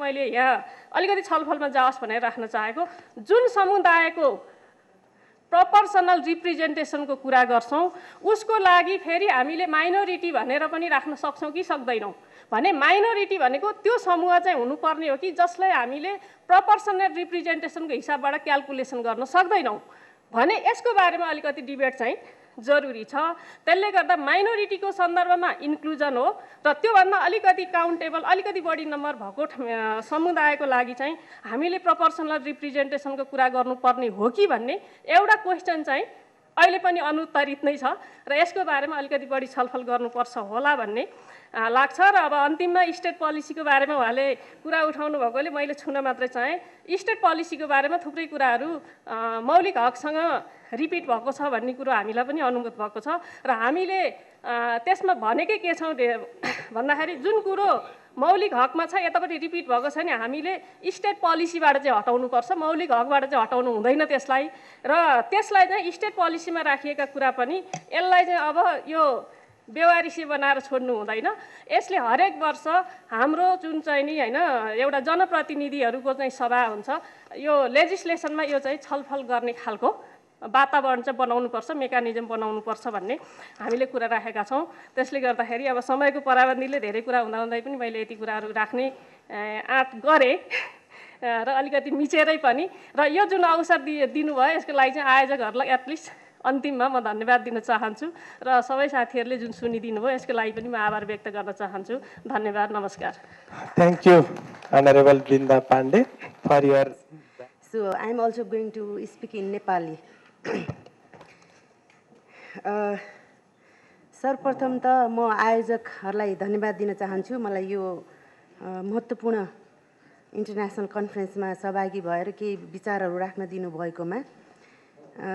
मैले यहाँ अलिकति छलफलमा जाओस् भनेर राख्न चाहेको, जुन समुदायको प्रोपोर्सनल रिप्रेजेन्टेसनको कुरा गर्छौँ उसको लागि फेरि हामीले माइनोरिटी भनेर पनि राख्न सक्छौँ कि सक्दैनौँ भने माइनोरिटी भनेको त्यो समूह चाहिँ हुनुपर्ने हो कि जसलाई हामीले प्रोपोर्सनल रिप्रेजेन्टेसनको हिसाबबाट क्याल्कुलेसन गर्न सक्दैनौँ भने यसको बारेमा अलिकति डिबेट चाहिँ जरुरी छ। त्यसले गर्दा माइनोरिटीको सन्दर्भमा इन्क्लुजन हो र त्योभन्दा अलिकति काउन्टेबल अलिकति बढी नम्बर भएको समुदायको लागि चाहिँ हामीले प्रोपोर्सनल रिप्रेजेन्टेसनको कुरा गर्नुपर्ने हो कि भन्ने एउटा क्वेसन चाहिँ अहिले पनि अनुत्तरित नै छ र यसको बारेमा अलिकति बढी छलफल गर्नुपर्छ होला भन्ने लाग्छ। र अब अन्तिममा स्टेट पोलिसीको बारेमा उहाँले कुरा उठाउनु भएकोले मैले छुन मात्रै चाहेँ। स्टेट पोलिसीको बारेमा थुप्रै कुराहरू मौलिक हकसँग रिपिट भएको छ भन्ने कुरो हामीलाई पनि अनुभूत भएको छ र हामीले त्यसमा भनेकै के छौँ भन्दाखेरि जुन कुरो मौलिक हकमा छ यतापट्टि रिपिट भएको छ नि हामीले स्टेट पोलिसीबाट चाहिँ हटाउनुपर्छ, मौलिक हकबाट चाहिँ हटाउनु हुँदैन त्यसलाई। र त्यसलाई चाहिँ स्टेट पोलिसीमा राखिएका कुरा पनि यसलाई चाहिँ अब यो बेवारिसी बनाएर छोड्नु हुँदैन। यसले हरेक वर्ष हाम्रो जुन चाहिँ नि होइन एउटा जनप्रतिनिधिहरूको चाहिँ सभा हुन्छ यो लेजिस्लेसनमा यो चाहिँ छलफल गर्ने खालको वातावरण चाहिँ बनाउनुपर्छ, मेकानिजम बनाउनुपर्छ भन्ने हामीले कुरा राखेका छौँ। त्यसले गर्दाखेरि अब समयको पाबन्दीले धेरै कुरा हुँदाहुँदै पनि मैले यति कुराहरू राख्ने आँट गरेँ र अलिकति मिचेरै पनि। र यो जुन अवसर दिनुभयो यसको लागि चाहिँ आयोजकहरूलाई एटलिस्ट अन्तिममा म धन्यवाद दिन चाहन्छु र सबै साथीहरूले जुन सुनिदिनु भयो यसको लागि पनि म आभार व्यक्त गर्न चाहन्छु। धन्यवाद, नमस्कार। Thank you, Honorable Brinda Pandey, for your... So, I am also going to speak in Nepali. सर्वप्रथम त म आयोजकहरूलाई धन्यवाद दिन चाहन्छु मलाई यो महत्त्वपूर्ण इन्टरनेसनल कन्फरेन्समा सहभागी भएर केही विचारहरू राख्न दिनुभएकोमा।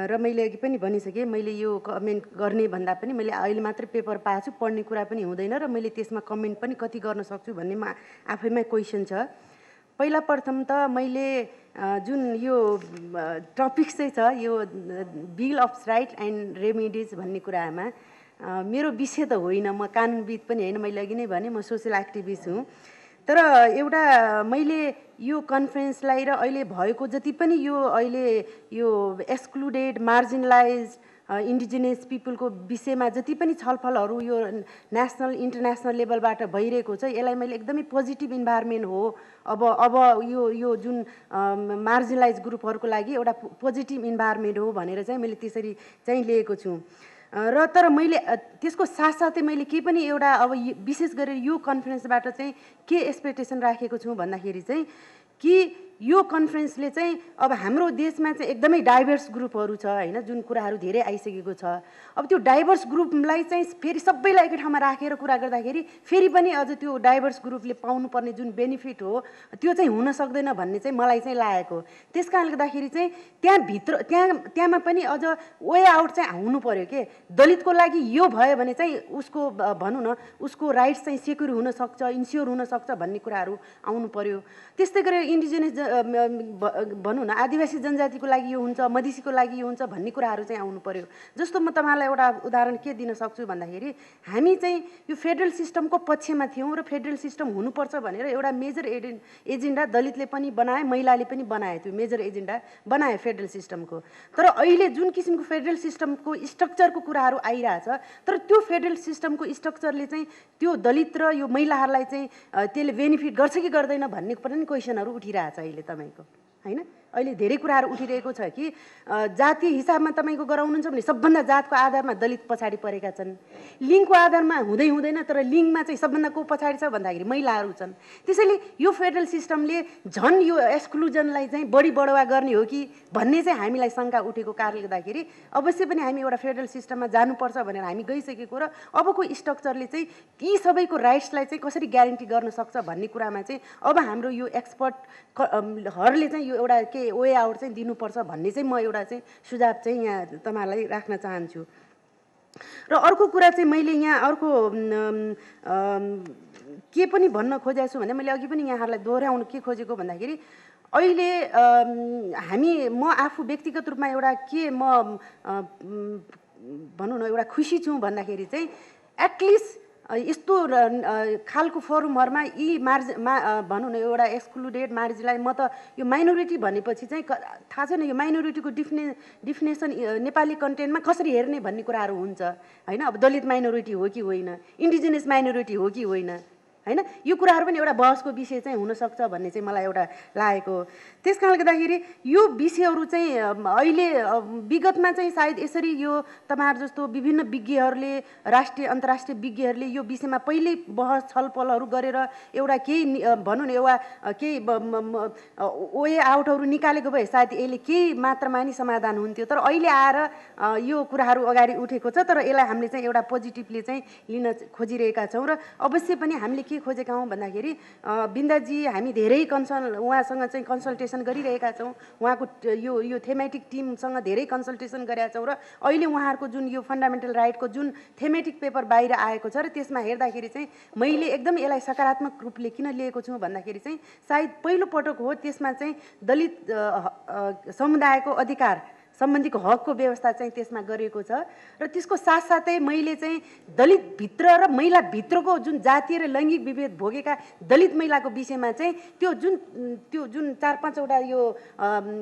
र मैले अघि पनि भनिसकेँ मैले यो कमेन्ट गर्ने भन्दा पनि मैले अहिले मात्रै पेपर पाएको छु, पढ्ने कुरा पनि हुँदैन र मैले त्यसमा कमेन्ट पनि कति गर्न सक्छु भन्ने आफैमा क्वेसन छ। पहिला प्रथम त मैले जुन यो टपिक चाहिँ छ यो bill of right and remedies भन्ने कुरामा मेरो विषय त होइन, म कानुनविद पनि होइन, मैले अघि नै भने म सोसियल एक्टिभिस्ट हुँ। तर एउटा मैले यो कन्फरेन्सलाई र अहिले भएको जति पनि यो अहिले यो एक्सक्लुडेड मार्जिनलाइज्ड इन्डिजिनियस पिपुलको विषयमा जति पनि छलफलहरू यो नेसनल इन्टरनेसनल लेभलबाट भइरहेको छ यसलाई मैले एकदमै पोजिटिभ इन्भाइरोमेन्ट हो। अब यो जुन मार्जिनलाइज ग्रुपहरूको लागि एउटा पोजिटिभ इन्भाइरोमेन्ट हो भनेर चाहिँ मैले त्यसरी चाहिँ लिएको छु। र तर मैले त्यसको साथसाथै मैले के पनि एउटा अब विशेष गरेर यो कन्फरेन्सबाट चाहिँ के एक्सपेक्टेसन राखेको छु भन्दाखेरि चाहिँ कि यो कन्फरेन्सले चाहिँ अब हाम्रो देशमा चाहिँ एकदमै डाइभर्स ग्रुपहरू छ होइन, जुन कुराहरू धेरै आइसकेको छ। अब त्यो डाइभर्स ग्रुपलाई चाहिँ फेरि सबैलाई एकै ठाउँमा राखेर कुरा गर्दाखेरि फेरि पनि अझ त्यो डाइभर्स ग्रुपले पाउनुपर्ने जुन बेनिफिट हो त्यो चाहिँ हुन सक्दैन भन्ने चाहिँ मलाई चाहिँ लागेको। त्यस कारणले गर्दाखेरि चाहिँ त्यहाँमा पनि अझ वे आउट चाहिँ हुनु पर्यो के। दलितको लागि यो भयो भने चाहिँ उसको भनौँ न उसको राइट्स चाहिँ सेक्युर हुनसक्छ, इन्स्योर हुनसक्छ भन्ने कुराहरू आउनु पर्यो। त्यस्तै गरेर इन्डिजिनियस भनौँ न आदिवासी जनजातिको लागि यो हुन्छ, मधेसीको लागि यो हुन्छ भन्ने कुराहरू चाहिँ आउनु पर्यो। जस्तो म तपाईँलाई एउटा उदाहरण के दिन सक्छु भन्दाखेरि हामी चाहिँ यो फेडरल सिस्टमको पक्षमा थियौँ र फेडरल सिस्टम हुनुपर्छ भनेर एउटा मेजर एजेन्डा दलितले पनि बनाए, महिलाले पनि बनाए, त्यो मेजर एजेन्डा बनाए फेडरल सिस्टमको। तर अहिले जुन किसिमको फेडरल सिस्टमको स्ट्रक्चरको कुराहरू आइरहेछ तर त्यो फेडरल सिस्टमको स्ट्रक्चरले चाहिँ त्यो दलित र यो महिलाहरूलाई चाहिँ त्यसले बेनिफिट गर्छ कि गर्दैन भन्ने पनि क्वेसनहरू उठिरहेछ अहिले तपाईँको होइन। अहिले धेरै कुराहरू उठिरहेको छ कि जातीय हिसाबमा तपाईँको गराउनुहुन्छ भने सबभन्दा जातको आधारमा दलित पछाडि परेका छन्, लिङ्गको आधारमा हुँदैन तर लिङ्गमा चाहिँ सबभन्दा को पछाडि छ भन्दाखेरि महिलाहरू छन्। त्यसैले यो फेडरल सिस्टमले झन् यो एक्सक्लुजनलाई चाहिँ बढी बढावा गर्ने हो कि भन्ने चाहिँ हामीलाई शङ्का उठेको कारणले गर्दाखेरि अवश्य पनि हामी एउटा फेडरल सिस्टममा जानुपर्छ भनेर हामी गइसकेको र अबको स्ट्रक्चरले चाहिँ यी सबैको राइट्सलाई चाहिँ कसरी ग्यारेन्टी गर्न सक्छ भन्ने कुरामा चाहिँ अब हाम्रो यो एक्सपर्टहरूले चाहिँ यो एउटा के वे आउट चाहिँ दिनुपर्छ भन्ने चाहिँ म एउटा चाहिँ सुझाव चाहिँ यहाँ तपाईँहरूलाई राख्न चाहन्छु। र अर्को कुरा चाहिँ मैले यहाँ अर्को के पनि भन्न खोजेको छु भने मैले अघि पनि यहाँहरूलाई दोहोऱ्याउनु के खोजेको भन्दाखेरि अहिले म आफू व्यक्तिगत रूपमा एउटा के म भनौँ न एउटा खुसी छु भन्दाखेरि चाहिँ एटलिस्ट यस्तो खालको फोरमहरूमा यी भनौँ न एउटा एक्सक्लुडेड मार्जिनलाई म त यो माइनोरिटी भनेपछि चाहिँ थाहा छैन यो माइनोरिटीको डिफिनेसन नेपाली कन्टेन्टमा कसरी हेर्ने भन्ने कुराहरू हुन्छ होइन। अब दलित माइनोरिटी हो कि होइन, इन्डिजिनियस माइनोरिटी हो कि होइन, होइन, यो कुराहरू पनि एउटा बहसको विषय चाहिँ हुनसक्छ भन्ने चाहिँ मलाई एउटा लागेको। त्यस कारणले गर्दाखेरि यो विषयहरू चाहिँ अहिले विगतमा चाहिँ सायद यसरी यो तपाईँहरू जस्तो विभिन्न विज्ञहरूले राष्ट्रिय अन्तर्राष्ट्रिय विज्ञहरूले यो विषयमा पहिल्यै बहस छलफलहरू गरेर एउटा केही भनौँ न एउटा केही वे आउटहरू निकालेको भए सायद यसले केही मात्रामा नि समाधान हुन्थ्यो। तर अहिले आएर यो कुराहरू अगाडि उठेको छ, तर यसलाई हामीले चाहिँ एउटा पोजिटिभली चाहिँ लिन खोजिरहेका छौँ र अवश्य पनि हामीले के खोजेका हौँ भन्दाखेरि बिन्दाजी हामी धेरै उहाँसँग चाहिँ कन्सल्टेसन गरिरहेका छौँ। उहाँको यो थेमेटिक टिमसँग धेरै कन्सल्टेसन गरेका छौँ र अहिले उहाँहरूको जुन यो फन्डामेन्टल राइटको जुन थेमेटिक पेपर बाहिर आएको छ र त्यसमा हेर्दाखेरि चाहिँ मैले एकदम यसलाई सकारात्मक रूपले किन लिएको छु भन्दाखेरि चाहिँ सायद पहिलो पटक हो त्यसमा चाहिँ दलित समुदायको अधिकार सम्बन्धीको हकको व्यवस्था चाहिँ त्यसमा गरिएको छ र त्यसको साथसाथै मैले चाहिँ दलितभित्र र महिलाभित्रको जुन जातीय र लैङ्गिक विभेद भोगेका दलित महिलाको विषयमा चाहिँ त्यो जुन 4-5वटा यो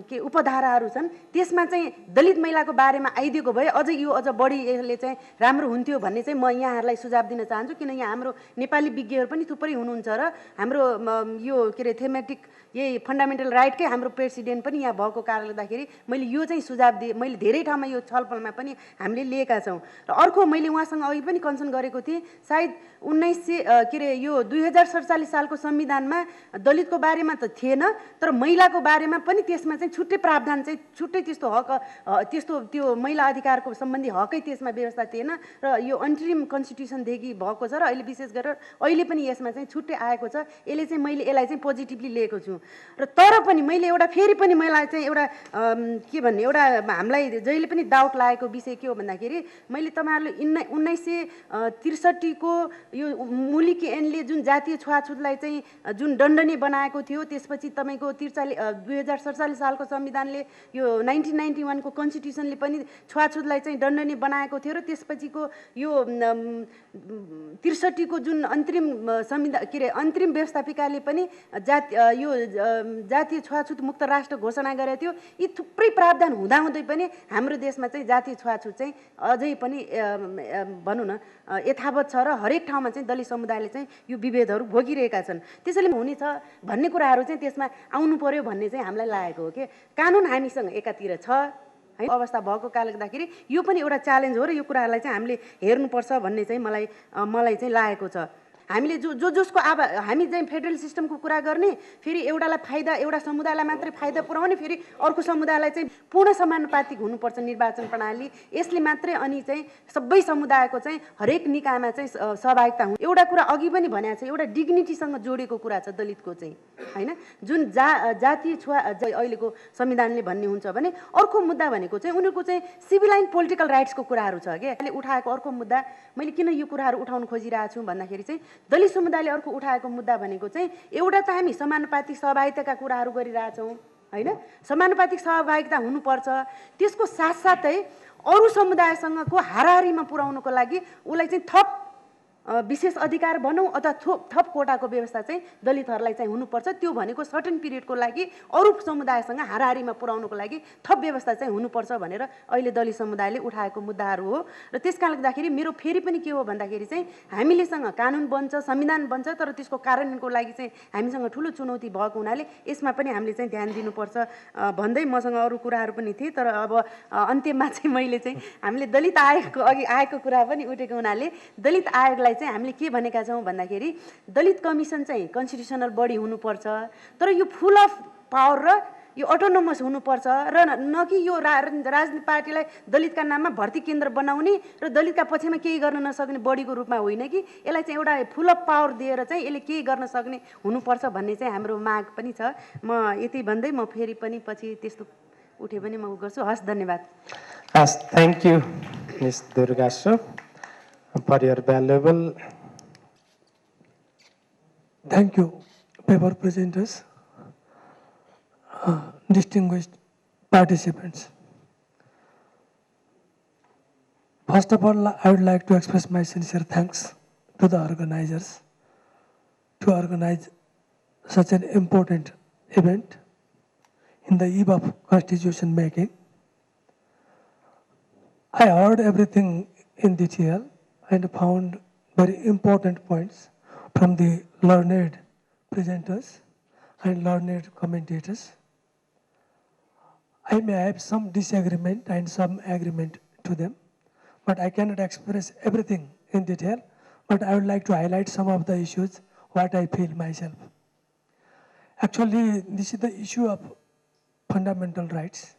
के उपधाराहरू छन् त्यसमा चाहिँ दलित महिलाको बारेमा आइदिएको भए अझ बढी यसले चाहिँ राम्रो हुन्थ्यो भन्ने चाहिँ म यहाँहरूलाई सुझाव दिन चाहन्छु। किन यहाँ हाम्रो नेपाली विज्ञहरू पनि थुप्रै हुनुहुन्छ र हाम्रो यो के अरे थेमेटिक यही फन्डामेन्टल राइटकै हाम्रो प्रेसिडेन्ट पनि यहाँ भएको कारणले गर्दाखेरि मैले यो चाहिँ सुझाव दिएँ। मैले धेरै ठाउँमा यो छलफलमा पनि हामीले लिएका छौँ। र अर्को मैले उहाँसँग अघि पनि कन्सर्न गरेको थिएँ, सायद 2047 सालको संविधानमा दलितको बारेमा त थिएन, तर महिलाको बारेमा पनि त्यसमा चाहिँ छुट्टै प्रावधान चाहिँ छुट्टै त्यस्तो हक त्यो महिला अधिकारको सम्बन्धी हकै त्यसमा व्यवस्था थिएन र यो अन्टरिम कन्स्टिट्युसनदेखि भएको छ र अहिले विशेष गरेर अहिले पनि यसमा चाहिँ छुट्टै आएको छ। मैले यसलाई चाहिँ पोजिटिभली लिएको छु। र तर पनि मैले फेरि पनि मलाई चाहिँ एउटा के भन्ने एउटा हामीलाई जहिले पनि डाउट लागेको विषय के हो भन्दाखेरि मैले तपाईँहरूले 1963 को यो मुलिकी ऐनले जुन जातीय छुवाछुतलाई चाहिँ जुन दण्डनीय बनाएको थियो, त्यसपछि तपाईँको 2047 सालको संविधानले यो 1991 को कन्स्टिट्युसनले पनि छुवाछुतलाई चाहिँ दण्डनीय बनाएको थियो र त्यसपछिको यो 63 को जुन अन्तरिम संविधान के अरे अन्तरिम व्यवस्थापिकाले पनि जातीय छुवाछुत मुक्त राष्ट्र घोषणा गरेको थियो। यी थुप्रै प्रावधान हुँदाहुँदै पनि हाम्रो देशमा चाहिँ जातीय छुवाछुत चाहिँ अझै पनि भनौँ न यथावत छ र हरेक ठाउँमा चाहिँ दलित समुदायले चाहिँ यो विभेदहरू भोगिरहेका छन्। त्यसैले हुनेछ भन्ने कुराहरू चाहिँ त्यसमा आउनु पर्यो भन्ने चाहिँ हामीलाई लागेको हो कि कानुन हामीसँग एकातिर छ है अवस्था भएको कारणले गर्दाखेरि यो पनि एउटा च्यालेन्ज हो र यो कुराहरूलाई चाहिँ हामीले हेर्नुपर्छ भन्ने चाहिँ मलाई चाहिँ लागेको छ। हामीले जसको हामी चाहिँ फेडरल सिस्टमको कुरा गर्ने, फेरि एउटालाई फाइदा एउटा समुदायलाई मात्रै फाइदा पुर्याउने, फेरि अर्को समुदायलाई चाहिँ पूर्ण समानुपातिक हुनुपर्छ निर्वाचन प्रणाली, यसले मात्रै अनि चाहिँ सबै समुदायको चाहिँ हरेक निकायमा चाहिँ सहभागिता हुनु। एउटा कुरा अघि पनि भनेको छ, एउटा डिग्निटीसँग जोडेको कुरा छ दलितको चाहिँ होइन, जुन जातीय अहिलेको संविधानले भन्ने हुन्छ भने। अर्को मुद्दा भनेको चाहिँ उनीहरूको चाहिँ सिभिल एन्ड पोलिटिकल राइट्सको कुराहरू छ क्या। अहिले उठाएको अर्को मुद्दा मैले किन यो कुराहरू उठाउन खोजिरहेको छु भन्दाखेरि चाहिँ दलित समुदायले अर्को उठाएको मुद्दा भनेको चाहिँ एउटा त हामी समानुपातिक सहभागिताका कुराहरू गरिरहेछौँ होइन, समानुपातिक सहभागिता हुनुपर्छ। त्यसको साथसाथै अरू समुदायसँगको हाराहारीमा पुर्याउनको लागि उसलाई चाहिँ थप विशेष अधिकार भनौँ अथवा थप कोटाको व्यवस्था चाहिँ दलितहरूलाई चाहिँ हुनुपर्छ। त्यो भनेको सर्टेन पिरियडको लागि अरू समुदायसँग हाराहारीमा पुर्याउनको लागि थप व्यवस्था चाहिँ हुनुपर्छ भनेर अहिले दलित समुदायले उठाएको मुद्दाहरू हो। र त्यस कारणले गर्दाखेरि मेरो फेरि पनि के हो भन्दाखेरि चाहिँ हामीलेसँग कानुन बन्छ, संविधान बन्छ, तर त्यसको कार्यान्वयनको लागि चाहिँ हामीसँग ठुलो चुनौती भएको हुनाले यसमा पनि हामीले चाहिँ ध्यान दिनुपर्छ भन्दै मसँग अरू कुराहरू पनि थिए। तर अब अन्त्यमा चाहिँ मैले चाहिँ हामीले दलित आयोगको अघि आएको कुरा पनि उठेको हुनाले दलित आयोगलाई चाहिँ हामीले के भनेका छौँ भन्दाखेरि दलित कमिसन चाहिँ कन्स्टिट्युसनल बडी हुनुपर्छ, तर यो फुल अफ पावर र यो अटोनोमस हुनुपर्छ र न कि यो राजनीतिक पार्टीलाई दलितका नाममा भर्ती केन्द्र बनाउने र दलितका पक्षमा केही गर्न नसक्ने बडीको रूपमा होइन कि यसलाई चाहिँ एउटा फुल अफ पावर दिएर चाहिँ यसले केही गर्न सक्ने हुनुपर्छ भन्ने चाहिँ हाम्रो माग पनि छ। म यति भन्दै म फेरि पनि पछि त्यस्तो उठे पनि म गर्छु। हस्, धन्यवाद। हस्, thank you miss Durga so for your valuable. Thank you, paper presenters, distinguished participants. First of all, I would like to express my sincere thanks to the organizers to organize such an important event in the eve of constitution making. I heard everything in detail and found very important points from the learned presenters and learned commentators. I may have some disagreement and some agreement to them, but I cannot express everything in detail, but I would like to highlight some of the issues, what I feel myself. Actually, this is the issue of fundamental rights.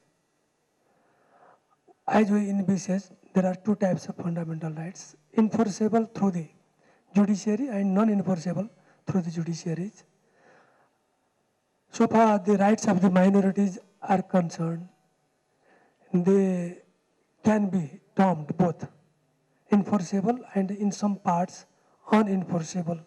As we envisage, there are two types of fundamental rights, enforceable through the judiciary and non-enforceable through the judiciaries. So far, the rights of the minorities are concerned. They can be termed both enforceable and in some parts unenforceable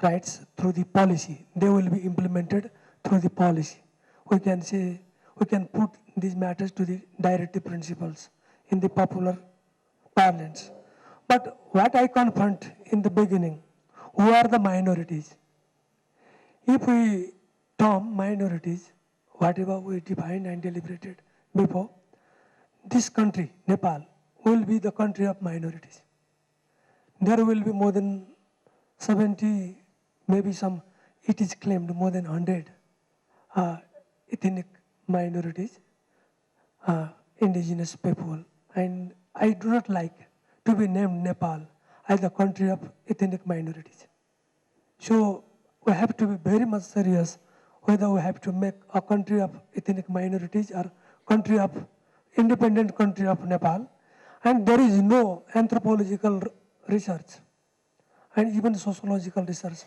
rights through the policy. They will be implemented through the policy. We can say, we can put these matters to the directive principles in the popular parlance. But what I confront in the beginning, who are the minorities? If we term minorities, whatever we defined and deliberated before, this country, Nepal, will be the country of minorities. There will be more than 70, maybe some, it is claimed more than 100 ethnic minorities, indigenous people. And I do not like to be named Nepal as the country of ethnic minorities. So we have to be very much serious whether we have to make a country of ethnic minorities or country of independent country of Nepal. And there is no anthropological research and even sociological research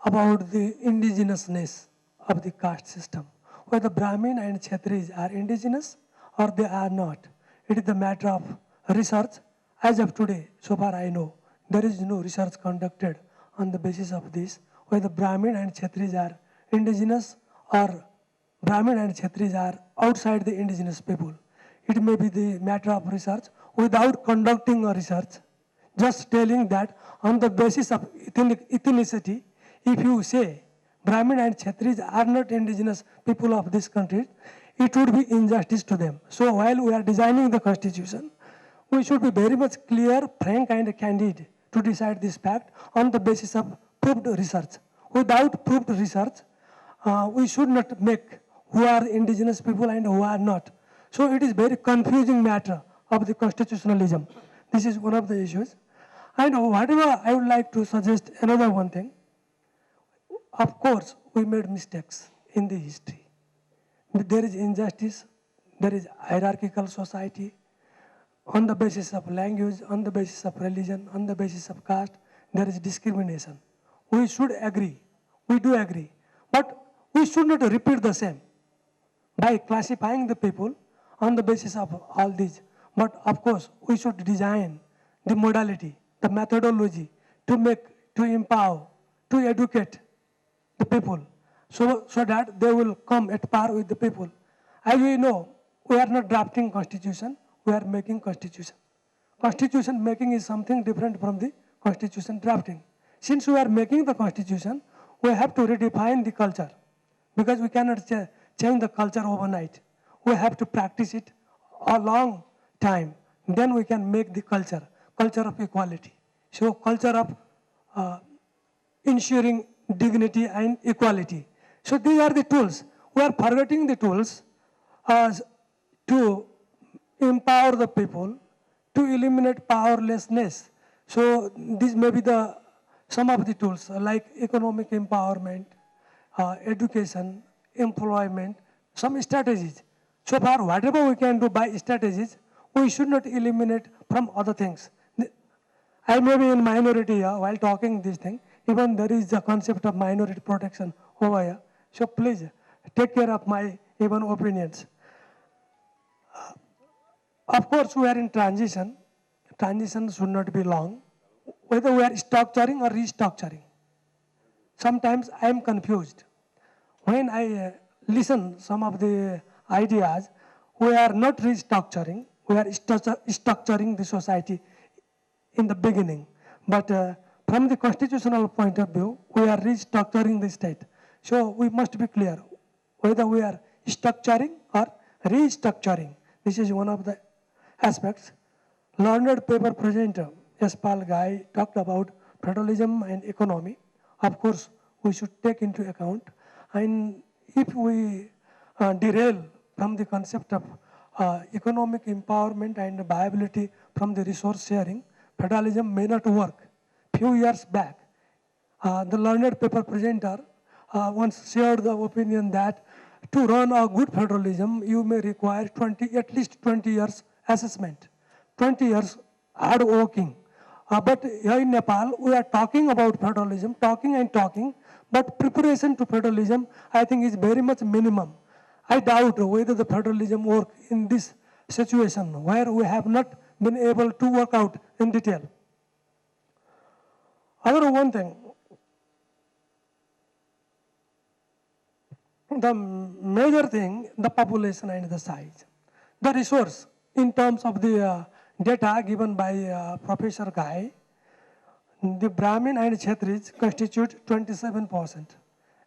about the indigenousness of the caste system. Whether Brahmin and Kshatris are indigenous or they are not. It is a matter of research. As of today, so far I know, there is no research conducted on the basis of this, whether Brahmin and Kshatris are indigenous or Brahmin and Kshatris are outside the indigenous people. It may be the matter of research without conducting a research, just telling that on the basis of ethnicity, if you say Brahmin and Kshatris are not indigenous people of this country, it would be injustice to them. So while we are designing the constitution, we should be very much clear, frank and candid to decide this fact on the basis of proved research. Without proved research, we should not make who are indigenous people and who are not. So it is very confusing matter of the constitutionalism. This is one of the issues. And whatever I would like to suggest another one thing. Of course, we made mistakes in the history. There is injustice, there is hierarchical society, on the basis of language, on the basis of religion, on the basis of caste, there is discrimination. We should agree, we do agree, but we should not repeat the same by classifying the people on the basis of all these. But of course, we should design the modality, the methodology to make, to empower, to educate the people so that they will come at par with the people. As we know, we are not drafting constitution, we are making constitution. Constitution making is something different from the constitution drafting. Since we are making the constitution, we have to redefine the culture because we cannot change the culture overnight. We have to practice it a long time. Then we can make the culture of equality. So culture of ensuring dignity and equality. So these are the tools. We are forgetting the tools to empower the people, to eliminate powerlessness. So these may be some of the tools like economic empowerment, education, employment, some strategies. So far, whatever we can do by strategies, we should not eliminate from other things. I may be in minority here while talking this thing. Even there is the concept of minority protection over here. So please take care of my even opinions. Of course, we are in transition. Transition should not be long. Whether we are structuring or restructuring. Sometimes I am confused. When I listen some of the ideas, we are not restructuring, we are structuring the society in the beginning. But from the constitutional point of view, we are restructuring the state. So we must be clear whether we are structuring or restructuring. This is one of the aspects. Learned paper presenter, Yashpal Ghai, talked about federalism and economy. Of course, we should take into account. And if we derail from the concept of economic empowerment and viability from the resource sharing, federalism may not work. Few years back, the learned paper presenter once shared the opinion that to run a good federalism, you may require at least 20 years assessment, 20 years hard working. But here in Nepal, we are talking about federalism, talking, but preparation to federalism, I think, is very much minimum. I doubt whether the federalism work in this situation where we have not been able to work out in detail. Other one thing, the major thing, the population and the size. The resource in terms of the data given by Professor Ghai, the Brahmin and Kshatris constitute 27%.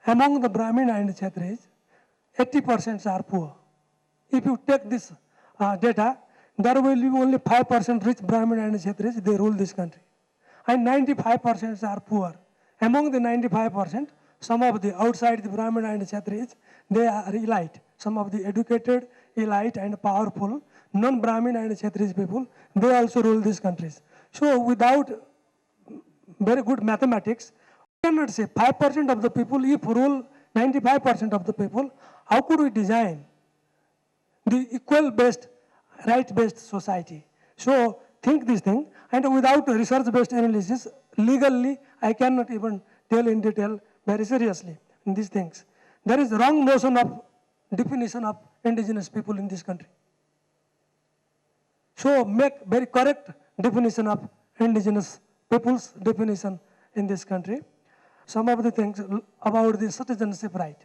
Among the Brahmin and Kshatris, 80% are poor. If you take this data, there will be only 5% rich Brahmin and Kshatris, they rule this country. And 95% are poor. Among the 95%, some of the outside the Brahmin and Kshatris, they are elite. Some of the educated, elite and powerful, non-Brahmin and Kshatris people, they also rule these countries. So without very good mathematics, we cannot say 5% of the people, if rule 95% of the people, how could we design the equal-based, right-based society? So think this thing, and without research-based analysis, legally, I cannot even tell in detail very seriously in these things. There is wrong notion of definition of indigenous people in this country. So make very correct definition of indigenous people's definition in this country. Some of the things about the citizenship right.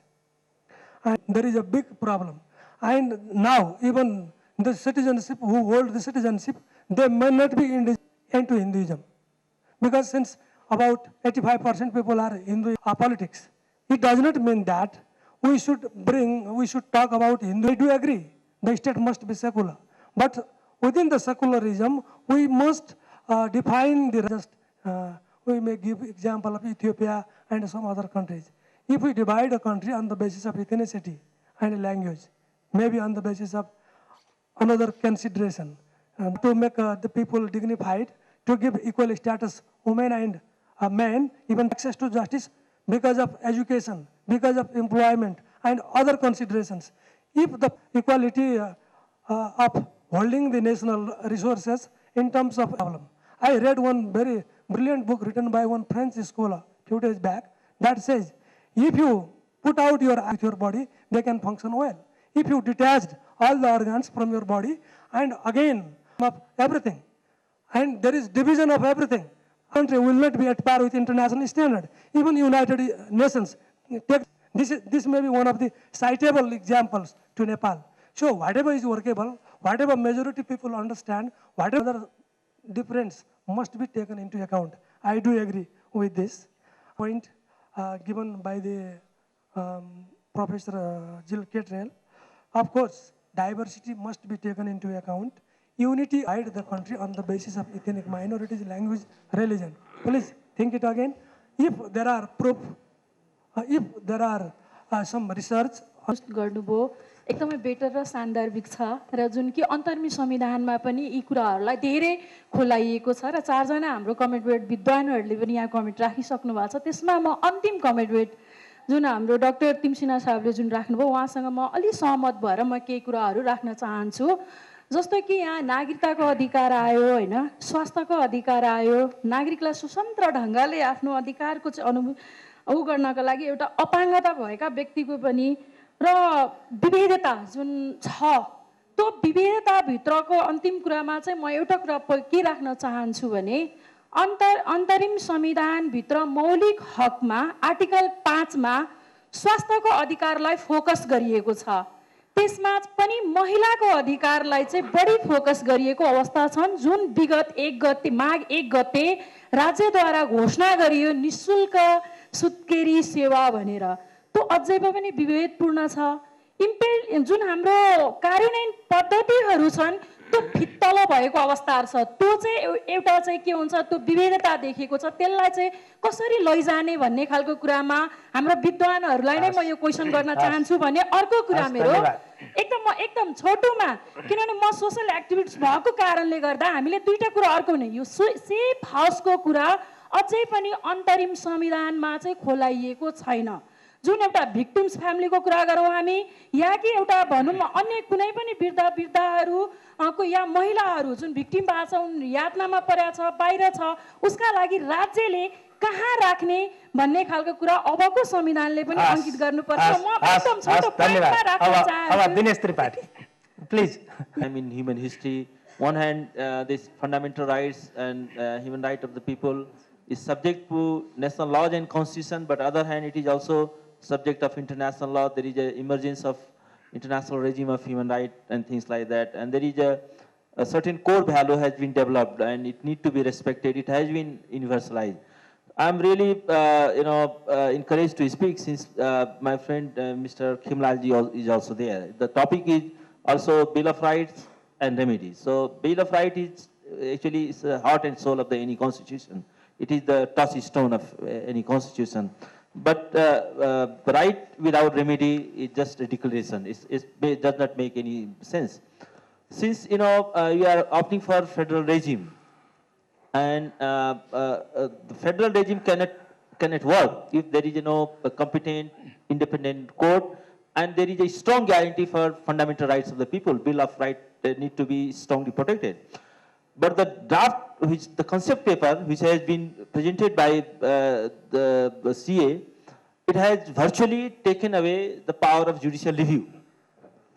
And there is a big problem. And now even the citizenship, who hold the citizenship, they may not be into Hinduism. Because since about 85% people are Hindu politics, it does not mean that we should talk about Hindu. I do agree, the state must be secular. But within the secularism, we must define the we may give example of Ethiopia and some other countries. If we divide a country on the basis of ethnicity and language, maybe on the basis of another consideration, to make the people dignified, to give equal status, women and men, even access to justice, because of education, because of employment, and other considerations. If the equality of holding the national resources in terms of problem. I read one very brilliant book written by one French scholar a few days back that says, if you put out your body, they can function well. If you detached all the organs from your body and again of everything, and there is division of everything, country will not be at par with international standard. Even United Nations, this may be one of the citable examples to Nepal. So whatever is workable, whatever majority people understand, whatever difference must be taken into account. I do agree with this point given by the Professor Jill Catrell. Of course, diversity must be taken into account. Unity guide the country on the basis of ethnic minorities, language, religion. Please think it again. If there are proof, if there are some research, गर्नुभयो एकदमै better र सान्दर्भिक छ र जुन कि अन्तर्मी संविधानमा पनि यी कुराहरूलाई धेरै खोलाइएको छ र चारजना हाम्रो कमेन्ट विद्वानहरूले पनि यहाँ कमेन्ट राखिसक्नु भएको छ। त्यसमा म अन्तिम कमेन्ट जुन हाम्रो डाक्टर तिमसिना साहबले जुन राख्नुभयो उहाँसँग म अलि सहमत भएर म केही कुराहरू राख्न चाहन्छु। जस्तो कि यहाँ नागरिकताको अधिकार आयो हैन, स्वास्थ्यको अधिकार आयो, नागरिकलाई स्वतन्त्र ढङ्गले आफ्नो अधिकारको चाहिँ गर्नको लागि एउटा अपाङ्गता भएका व्यक्तिको पनि र विविधता जुन छ त्यो विविधताभित्रको अन्तिम कुरामा चाहिँ म एउटा कुरा के राख्न चाहन्छु भने अन्तरिम संविधानभित्र मौलिक हकमा आर्टिकल 5 मा स्वास्थ्यको अधिकारलाई फोकस गरिएको छ। त्यसमा पनि महिलाको अधिकारलाई चाहिँ बढी फोकस गरिएको अवस्था छन्। जुन विगत माघ 1 गते राज्यद्वारा घोषणा गरियो निशुल्क सुत्केरी सेवा भनेर, त्यो अझै पनि विभेदपूर्ण छ। जुन हाम्रो कार्यान्वयन पद्धतिहरू छन् त्यो फित्तलो भएको अवस्थाहरू छ। त्यो चाहिँ एउटा चाहिँ के हुन्छ, त्यो विविधता देखिएको छ, त्यसलाई चाहिँ कसरी लैजाने भन्ने खालको कुरामा हाम्रो विद्वानहरूलाई नै म यो क्वेसन गर्न चाहन्छु भने अर्को कुरा मेरो एकदम छोटोमा, किनभने म सोसल एक्टिभिस्ट भएको कारणले गर्दा हामीले दुईटा कुरा अर्को नै यो सेफ हाउसको कुरा अझै पनि अन्तरिम संविधानमा चाहिँ खोलाइएको छैन। जुन एउटा भिक्टिम्स फ्यामिलीको कुरा गरौँ हामी, या कि एउटा भनौँ अन्य कुनै पनि वृद्धाहरू को या महिलाहरू जुन भिक्टिम भएको छ, उन यातनामा परेको छ, बाहिर छ, उसका लागि राज्यले कहाँ राख्ने भन्ने खालको कुरा अबको संविधानले पनि अंकित गर्नुपर्छ। म एकदम छोटो पोइन्टमा राख्न चाहन्छु। Dinesh Tripathi, please. I mean, human history. One hand, this fundamental rights and human right of the people is subject to national laws and constitution, but other hand, it is also subject of international law. There is an emergence of international regime of human rights and things like that. And there is a certain core value has been developed and it need to be respected. It has been universalized. I'm really, encouraged to speak since my friend Mr. Khimlalji is also there. The topic is also Bill of Rights and remedies. So Bill of Rights is actually is the heart and soul of any constitution. It is the touchstone of any constitution. But right without remedy is just a declaration. It does not make any sense. Since you are opting for federal regime, and the federal regime cannot work if there is a competent, independent court, and there is a strong guarantee for fundamental rights of the people. Bill of Rights need to be strongly protected. But the draft, the concept paper, which has been presented by the CA, it has virtually taken away the power of judicial review.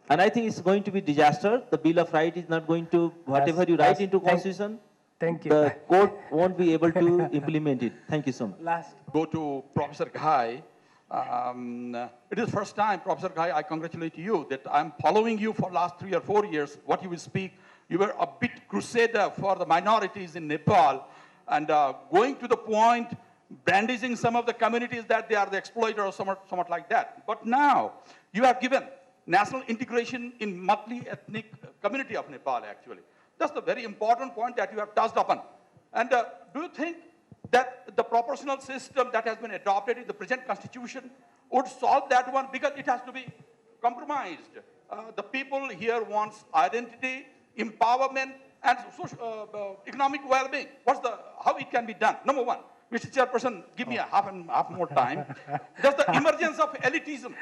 And I think it's going to be disaster. The Bill of Rights is not going to, whatever you write into Constitution, thank you. The court won't be able to implement it. Thank you so much. Last. Go to Professor Ghai. It is the first time, Professor Ghai, I congratulate you that I'm following you for last 3 or 4 years, what you will speak. You were a bit crusader for the minorities in Nepal and going to the point, brandishing some of the communities that they are the exploiter or somewhat like that. But now, you have given national integration in multi-ethnic community of Nepal, actually. That's the very important point that you have touched upon. And do you think that the proportional system that has been adopted in the present constitution would solve that one? Because it has to be compromised. The people here wants identity, empowerment, and social, economic well-being. How it can be done? Number one, Mr. Chairperson, give me a half more time. Does the emergence of elitism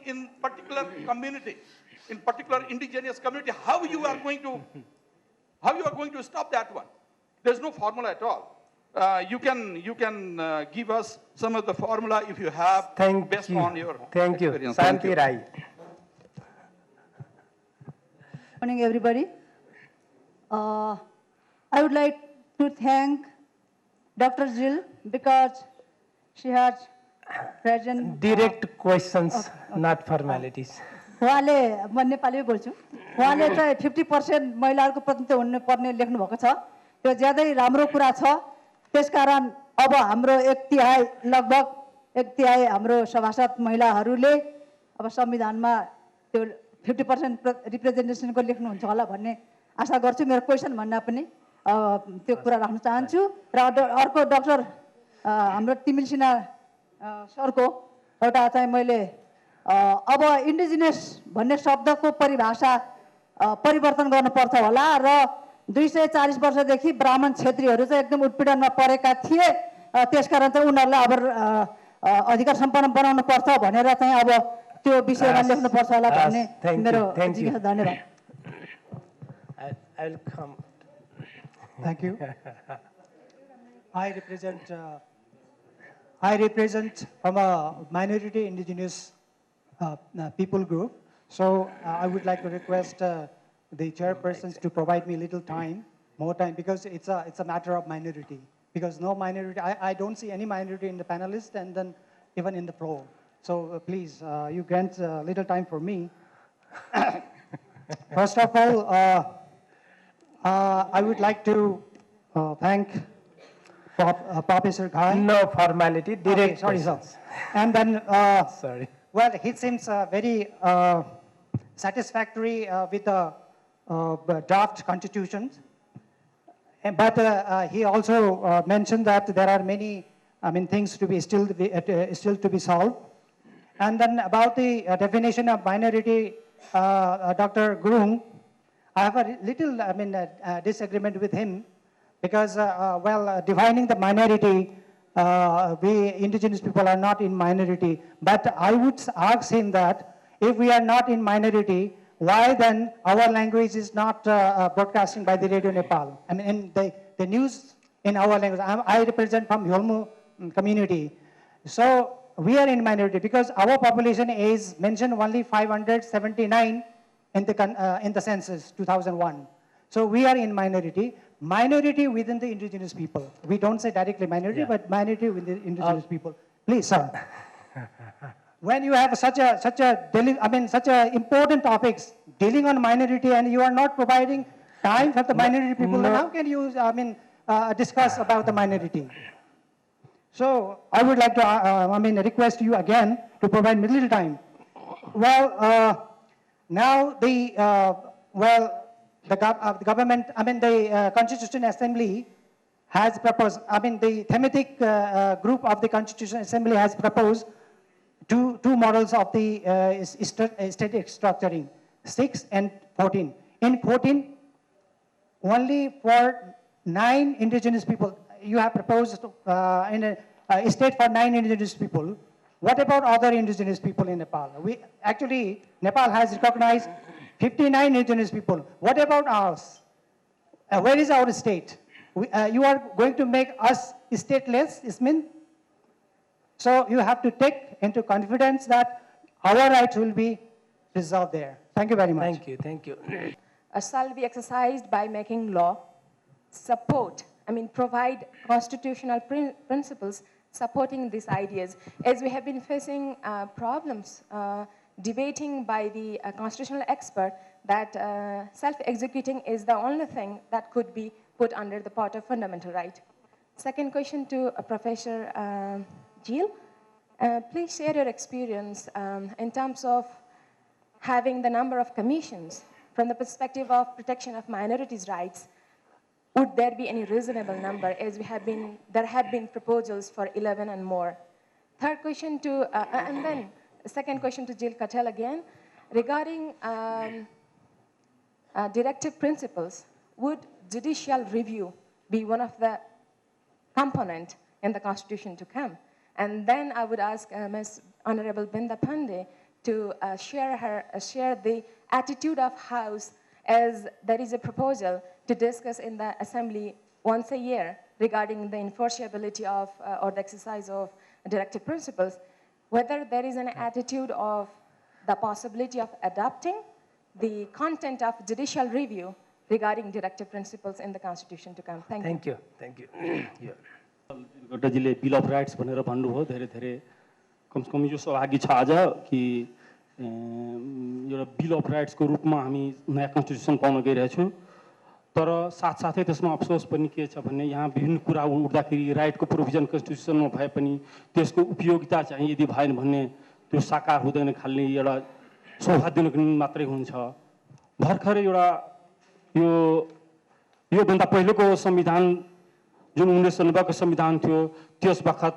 in particular community, in particular indigenous community, how you are going to stop that one? There's no formula at all. You can give us some of the formula if you have, based on your experience. Santi Rai. Morning, everybody. I would like to thank Dr. Jill because she has present. Direct questions, not formalities. उहाँले म नेपाली बोल्छु उहाँले चाहिँ 50% महिलाहरूको प्रतिनिधित्व हुनुपर्ने लेख्नु भएको छ त्यो ज्यादै राम्रो कुरा छ त्यसकारण अब हाम्रो 1/3 लगभग 1/3 हाम्रो सभासद महिलाहरूले अब संविधानमा त्यो 50% रिप्रेजेन्टेसनको लेख्नुहुन्छ होला भन्ने आशा गर्छु मेरो क्वेशन भन्दा पनि त्यो कुरा राख्न चाहन्छु र अर्को डाक्टर हाम्रो तिमिल सिन्हा सरको एउटा चाहिँ मैले अब इन्डिजिनियस भन्ने शब्दको परिभाषा परिवर्तन गर्नुपर्छ होला र 240 वर्षदेखि ब्राह्मण क्षेत्रीहरू चाहिँ एकदम उत्पीडनमा परेका थिए त्यसकारण चाहिँ उनीहरूलाई अब अधिकार सम्पन्न बनाउनु पर्छ भनेर चाहिँ अब त्यो विषयमा लेख्नु पर्छ होला भन्ने मेरो जिज्ञासा धन्यवाद I'll come. Thank you. I represent from a minority indigenous people group. So I would like to request the chairpersons to provide me a little time, more time, because it's a matter of minority. Because no minority, I don't see any minority in the panelists and then even in the floor. So please, you grant a little time for me. First of all, I would like to thank Professor Ghai. No formality, Okay, direct sorry, sir. questions. And then, Sorry. well, he seems very satisfactory with the draft constitutions. But he also mentioned that there are many, things to be still to be solved. And then about the definition of minority, Dr. Gurung, I have a little, disagreement with him because, defining the minority, we indigenous people are not in minority. But I would ask him that if we are not in minority, why then our language is not broadcasting by the Radio Nepal? And the news in our language. I represent from Yolmu community. So we are in minority because our population is mentioned only 579 in the census 2001. So we are in minority within the indigenous people. We don't say directly minority, but minority within the indigenous people. Please, sir. When you have such important topics dealing on minority, and you are not providing time for the minority people, then how can you, discuss about the minority? So I would like to, request you again to provide me a little time. Well, now the government, the Constitution Assembly has proposed, the thematic group of the Constitution Assembly has proposed two models of the static structuring, 6 and 14. In 14, only for 9 indigenous people, you have proposed in a state for 9 indigenous people. What about other indigenous people in Nepal? Nepal has recognized 59 indigenous people. What about ours? Where is our state? You are going to make us stateless, Ismin? So you have to take into confidence that our rights will be preserved there. Thank you very much. Thank you. Shall be exercised by making law, provide constitutional principles supporting these ideas. As we have been facing problems debating by the constitutional expert that self-executing is the only thing that could be put under the part of fundamental right. Second question to Professor Jill. Please share your experience in terms of having the number of commissions from the perspective of protection of minorities' rights. Would there be any reasonable number, as there have been proposals for 11 and more? Third question to, and then second question to Jill Katel again, regarding directive principles. Would judicial review be one of the component in the Constitution to come? And then I would ask Ms. Honorable Binda Pandey to share the attitude of House, as there is a proposal to discuss in the Assembly once a year regarding the enforceability of or the exercise of directive principles, whether there is an attitude of the possibility of adopting the content of judicial review regarding directive principles in the Constitution to come. Thank you. Thank you. गड्डाजीले bill of rights भनेर भन्नुभयो, धेरै धेरै कमसेकम यो सहभागी छ आज कि एउटा बिल अफ राइट्सको रूपमा हामी नयाँ कन्स्टिट्युसन पाउन गइरहेछौँ। तर साथसाथै त्यसमा अफसोस पनि के छ भने यहाँ विभिन्न कुरा उठ्दाखेरि राइटको प्रोभिजन कन्स्टिट्युसनमा भए पनि त्यसको उपयोगिता चाहिँ यदि भएन भने त्यो साकार हुँदैन, खालि एउटा सौभाग्य दिनको निम्ति मात्रै हुन्छ। भर्खरै एउटा योभन्दा पहिलेको संविधान जुन 1990 को संविधान थियो, त्यस बखत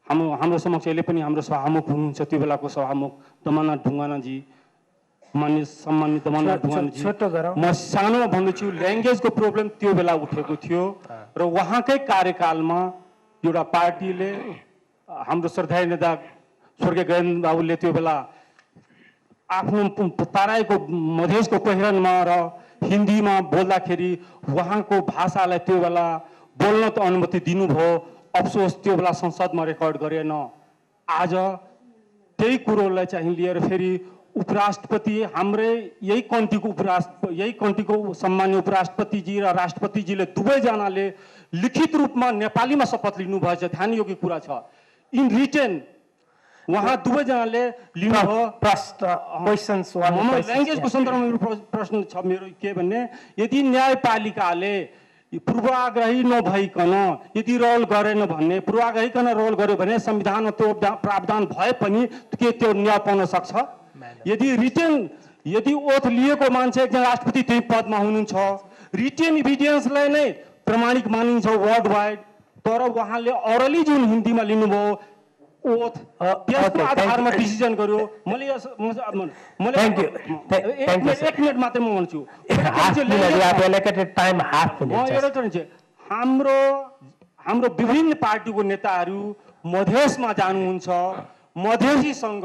हाम्रो समक्ष अहिले पनि हाम्रो सभामुख हुनुहुन्छ, त्यो बेलाको सभामुख दमना ढुङ्गानाजी, मान्य सम्मानित दमना ढुङ्गानाजी। म सानोमा भन्दैछु, ल्याङ्ग्वेजको प्रब्लम त्यो बेला उठेको थियो र उहाँकै कार्यकालमा एउटा पार्टीले, हाम्रो श्रद्धेय नेता स्वर्गीय गजेन्द्र बाबुले त्यो बेला आफ्नो तराईको मधेसको पहिरनमा र हिन्दीमा बोल्दाखेरि उहाँको भाषालाई त्यो बेला बोल्न त अनुमति दिनुभयो। अफसोस त्यो बेला संसदमा रेकर्ड गरेन। आज त्यही कुरोलाई चाहिँ लिएर फेरि उपराष्ट्रपति, हाम्रै यही कन्ट्रीको सम्मान्य उपराष्ट्रपतिजी र राष्ट्रपतिजीले दुवैजनाले लिखित रूपमा नेपालीमा शपथ लिनुभएछ। ध्यान योग्य कुरा छ। इन रिटेन उहाँ दुवैजनाले लिनुभयो। ल्याङ्ग्वेजको सन्दर्भमा मेरो प्रश्न छ मेरो के भन्ने, यदि न्यायपालिकाले पूर्वाग्रही नभइकन यदि रोल गरेन भने पूर्वाग्रहीकन रोल गर्यो भने संविधानमा त्यो प्रावधान भए पनि के त्यो न्याय पाउन सक्छ? यदि ओथ लिएको मान्छे एकजना राष्ट्रपति त्यही पदमा हुनुहुन्छ, रिटेन इभिडेन्सलाई नै प्रमाणिक मानिन्छ वर्ल्ड वाइड, तर उहाँले अरली जुन हिन्दीमा लिनुभयो ओथ त्यसको आधारमा डिसिजन गर्यो। मैले एक मिनट मात्रै म भन्छु। हाम्रो विभिन्न पार्टीको नेताहरू मधेसमा जानुहुन्छ, मधेसीसँग